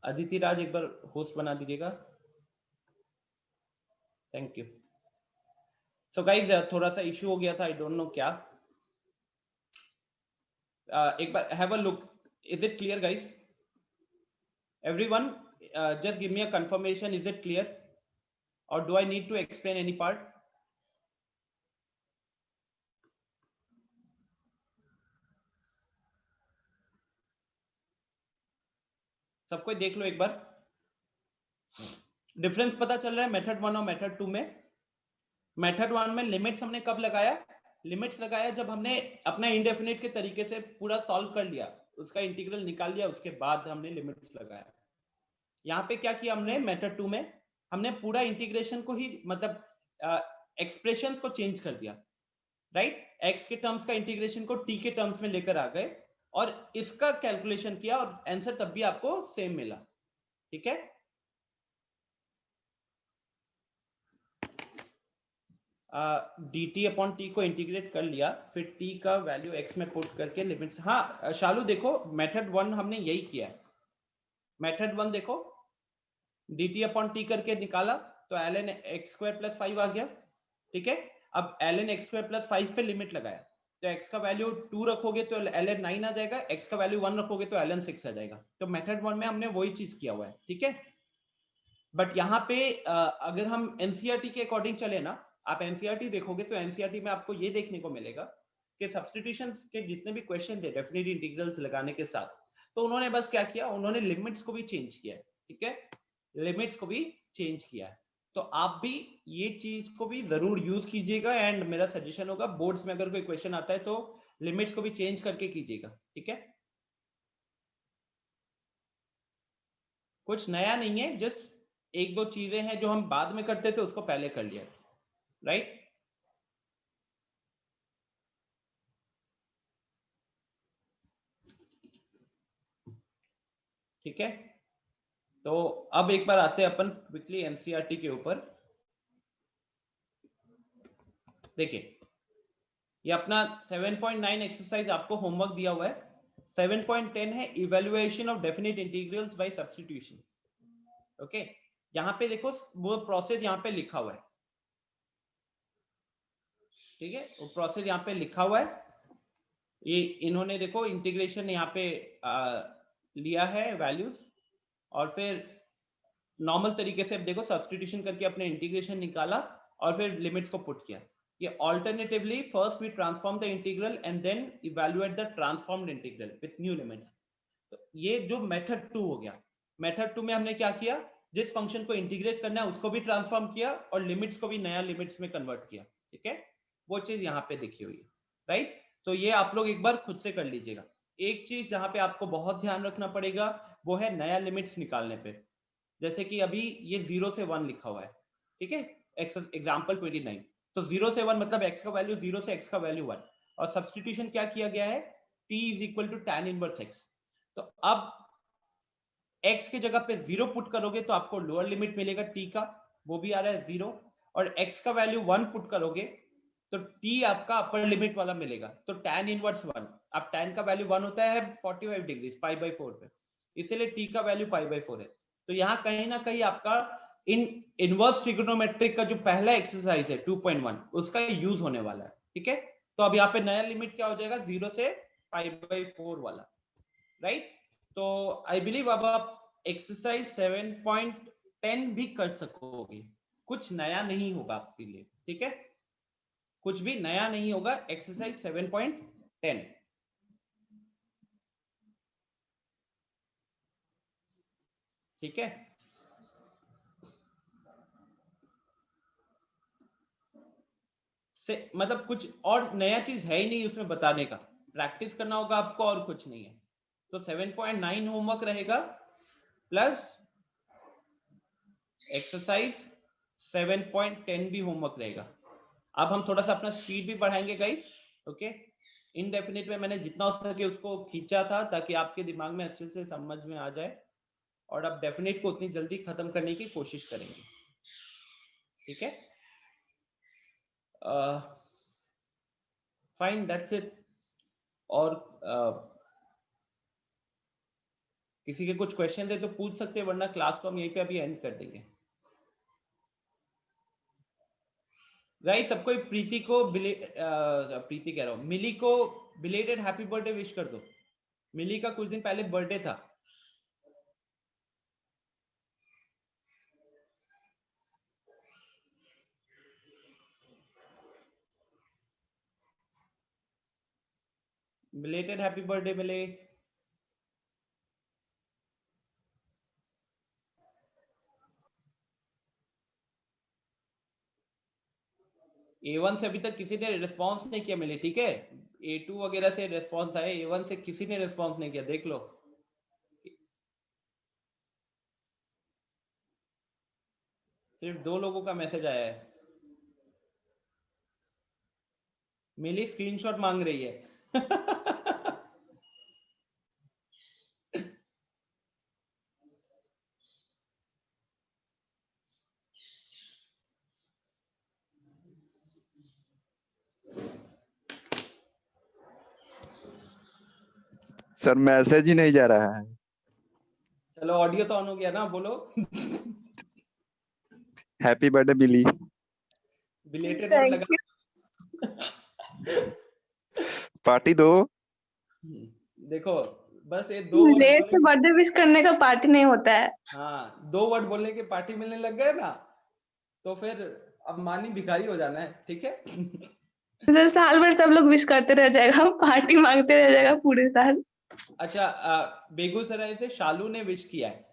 A: अदिति राज, एक बार होस्ट बना दीजिएगा, थैंक यू। सो गाइज, थोड़ा सा इश्यू हो गया था, आई डोंट नो क्या। एक बार have a look, is it clear guys? Everyone, just give me a confirmation, is it clear or do I need to explain any part? सबको देख लो एक बार, डिफरेंस पता चल रहा है मेथड 1 और मेथड 2 में। मेथड 1 में लिमिट्स हमने कब लगाया? लिमिट्स लगाया जब हमने अपना इंडेफिनिट के तरीके से पूरा सॉल्व कर लिया, उसका इंटीग्रल निकाल लिया, उसके बाद हमने लिमिट्स लगाया। यहाँ पे क्या किया हमने मेथड 2 में? हमने पूरा इंटीग्रेशन को ही मतलब एक्सप्रेशंस को चेंज कर दिया, राइट? एक्स के टर्म्स का इंटीग्रेशन को टी के टर्म्स में लेकर आ गए और इसका कैलकुलेशन किया और आंसर तब भी आपको सेम मिला, ठीक है? डी टी अपॉन टी को इंटीग्रेट कर लिया, फिर टी का वैल्यू एक्स में पुट करके लिमिट्स। हाँ शालू देखो, मेथड 1 हमने यही किया है। मेथड 1 देखो, डी टी अपॉन टी करके निकाला तो ln x स्क्वायर प्लस 5 आ गया, ठीक है? अब ln x स्क्वायर प्लस 5 पे लिमिट लगाया तो x का वैल्यू 2 रखोगे तो ln 9 आ जाएगा, x का वैल्यू 1 रखोगे तो ln 6 आ जाएगा। तो मेथड 1 में हमने वही चीज किया हुआ है, ठीक है? बट यहाँ पे अगर हम एनसीईआरटी के अकॉर्डिंग चले ना, आप एनसीईआरटी देखोगे तो एनसीईआरटी में आपको ये देखने को मिलेगा कि सब्स्टिट्यूशन के जितने भी क्वेश्चन थे डेफिनेट इंटीग्रल्स लगाने के साथ, तो उन्होंने बस क्या किया, उन्होंने लिमिट्स को भी चेंज किया है, ठीक है? लिमिट्स को भी चेंज किया है। तो आप भी ये चीज को भी जरूर यूज कीजिएगा एंड मेरा सजेशन होगा बोर्ड्स में अगर कोई क्वेश्चन आता है तो लिमिट्स को भी चेंज करके कीजिएगा, ठीक है? कुछ नया नहीं है, जस्ट एक दो चीजें हैं जो हम बाद में करते थे उसको पहले कर लिया, राइट? ठीक है, तो अब एक बार आते हैं अपन क्विकली एनसीईआरटी के ऊपर। देखिए ये अपना 7.9 एक्सरसाइज आपको होमवर्क दिया हुआ है। 7.10 है evaluation of definite integrals by substitution, okay? यहाँ पे देखो वो प्रोसेस यहाँ पे लिखा हुआ है, ठीक है? वो प्रोसेस यहाँ पे लिखा हुआ है। ये इन्होंने देखो इंटीग्रेशन यहाँ पे लिया है वैल्यूज और फिर नॉर्मल तरीके से देखो सब्स्टिट्यूशन करके अपने इंटीग्रेशन निकाला और फिर लिमिट्स को पुट किया। ये alternatively first we transform the integral and then evaluate the transformed integral with new limits. तो ये जो मेथड 2 हो गया। मेथड 2 में हमने क्या किया, जिस फंक्शन को इंटीग्रेट करना है उसको भी ट्रांसफॉर्म किया और लिमिट्स को भी नया लिमिट्स में कन्वर्ट किया, ठीक है? वो चीज यहाँ पे देखी हुई है, राइट? तो ये आप लोग एक बार खुद से कर लीजिएगा। एक चीज जहां पे आपको बहुत ध्यान रखना पड़ेगा वो है नया लिमिट्स निकालने पे। जैसे कि अभी ये 0 से 1 लिखा हुआ है, ठीक है? एग्जाम्पल 29, तो 0 से 1 मतलब x का वैल्यू 0 से x का वैल्यू 1 और सब्स्टिट्यूशन क्या किया गया है, t is equal to tan inverse x। तो अब x की जगह पे 0 पुट करोगे तो आपको लोअर लिमिट मिलेगा t का, वो भी आ रहा है 0, और x का वैल्यू 1 पुट करोगे तो t आपका अपर लिमिट वाला मिलेगा, तो tan इनवर्स 1। अब tan का वैल्यू 1 होता है 45 डिग्री π/4 पे, इसीलिए t का वैल्यू π/4 है। तो यहाँ कहीं ना कहीं आपका इन इनवर्स ट्रिगोनोमेट्रिक का जो पहला एक्सरसाइज है 2.1 उसका यूज होने वाला है, ठीक है? तो अब यहाँ पे नया लिमिट क्या हो जाएगा, 0 से π/4 वाला, राइट? तो आई बिलीव अब आप एक्सरसाइज 7.10 भी कर सकोगे, कुछ नया नहीं होगा आपके लिए, ठीक है? कुछ भी नया नहीं होगा एक्सरसाइज 7.10, ठीक है? से मतलब कुछ और नया चीज है ही नहीं उसमें बताने का, प्रैक्टिस करना होगा आपको और कुछ नहीं है। तो 7.9 होमवर्क रहेगा प्लस एक्सरसाइज 7.10 भी होमवर्क रहेगा। अब हम थोड़ा सा अपना स्पीड भी बढ़ाएंगे गाइस, ओके? इनडेफिनिट में मैंने जितना हो सके उसको खींचा था ताकि आपके दिमाग में अच्छे से समझ में आ जाए और अब डेफिनेट को उतनी जल्दी खत्म करने की कोशिश करेंगे, ठीक है? Fine, that's it. और किसी के कुछ क्वेश्चन है तो पूछ सकते हैं, वरना क्लास को हम यहीं पे अभी एंड कर देंगे। गाइस सबको प्रीति को प्रीति कह रहा हूँ, मिली को बिलेटेड हैप्पी बर्थडे विश कर दो। मिली का कुछ दिन पहले बर्थडे था। बिलेटेड हैप्पी बर्थडे मिले। A1 से अभी तक किसी ने रिस्पॉन्स नहीं किया मिले, ठीक है। A2 वगैरह से रिस्पॉन्स आए, A1 से किसी ने रिस्पॉन्स नहीं किया, देख लो। सिर्फ 2 लोगों का मैसेज आया है। मिली स्क्रीनशॉट मांग रही है।
B: सर मैसेज ही नहीं जा रहा है।
A: चलो ऑडियो तो ऑन हो गया ना, बोलो।
B: हैप्पी बर्थडे बिली।
A: बिलेटेड वर्ड लगा।
B: पार्टी दो।
A: देखो बस ये 2 वर्ड
C: लेट से बर्थडे विश करने का पार्टी नहीं होता है।
A: हाँ 2 वर्ड बोलने के पार्टी मिलने लग गए ना, तो फिर अब मानी भिखारी हो जाना है, ठीक है।
C: सर साल भर सब लोग विश करते रह जाएगा, पार्टी मांगते रह जाएगा पूरे साल।
A: अच्छा बेगूसराय से शालू ने विश किया है।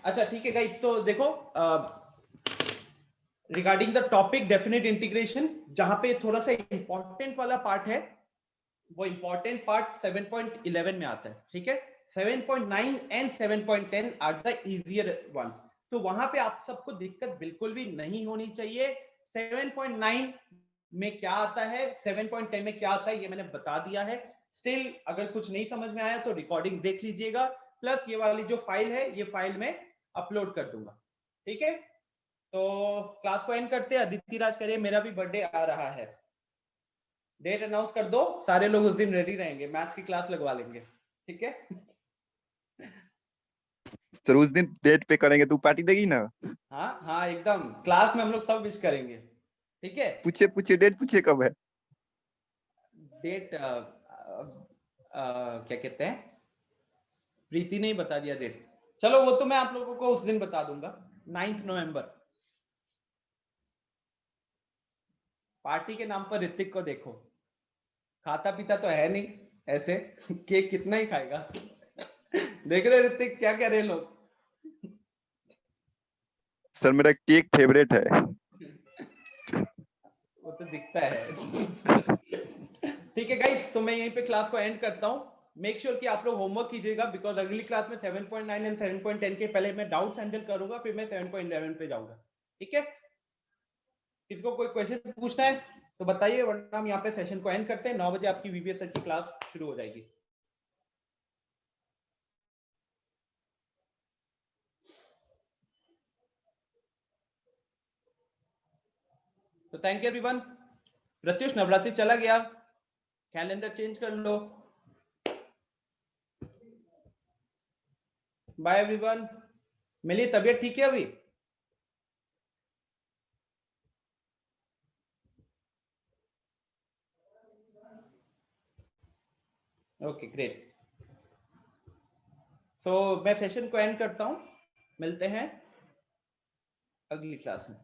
A: अच्छा ठीक है गाइस, तो देखो regarding the topic definite integration, जहां पे थोड़ा सा इंपॉर्टेंट वाला पार्ट है, वो इंपॉर्टेंट पार्ट 7.11 में आता है, ठीक है। 7.9 and 7.10 are the easier ones. तो वहां पे आप सबको दिक्कत बिल्कुल भी नहीं होनी चाहिए। 7.9 में क्या आता है, 7.10 में क्या आता है, ये मैंने बता दिया है। स्टिल अगर कुछ नहीं समझ में आया तो रिकॉर्डिंग देख लीजिएगा, प्लस ये वाली जो फाइल है ये फाइल में अपलोड कर दूंगा, ठीक है। तो क्लास को एंड करते हैं। अदिति राज करिए, मेरा भी बर्थडे आ रहा है, डेट अनाउंस कर दो, सारे लोग उस दिन रेडी रहेंगे, मैथ्स की क्लास लगवा लेंगे, ठीक है।
B: सर उस दिन डेट पे करेंगे, तू पार्टी देगी ना?
A: हाँ हाँ एकदम, क्लास में हम लोग सब विश करेंगे, ठीक है।
B: पूछे पूछे डेट पूछे कब है?
A: डेट क्या कहते हैं, प्रीति ने ही बता दिया डेट। चलो वो तो मैं आप लोगों को उस दिन बता दूंगा, 9 नवंबर। पार्टी के नाम पर ऋतिक को देखो, खाता पीता तो है नहीं ऐसे, केक कितना ही खाएगा। देख रहे ऋतिक क्या कह रहे हैं लोग।
B: सर मेरा केक फेवरेट है।
A: वो तो दिखता है। ठीक है गाइस, तो मैं यहीं पे क्लास को एंड करता हूं। मेक श्योर कि आप लोग होमवर्क कीजिएगा, बिकॉज अगली क्लास में 7.9 एंड 7.10 के पहले मैं डाउट्स हैंडल करूंगा, फिर मैं 7.11 पे जाऊंगा, ठीक है। किसको कोई क्वेश्चन पूछना है तो बताइए, वरना हम यहाँ पे सेशन को एंड करते हैं। 9 बजे आपकी वीवीएस सर की क्लास शुरू हो जाएगी। तो thank you everyone. Pratyush Navratri चला गया, कैलेंडर चेंज कर लो। Bye everyone. मेरी तबीयत ठीक है अभी? Okay great. सो मैं सेशन को एंड करता हूं, मिलते हैं अगली क्लास में।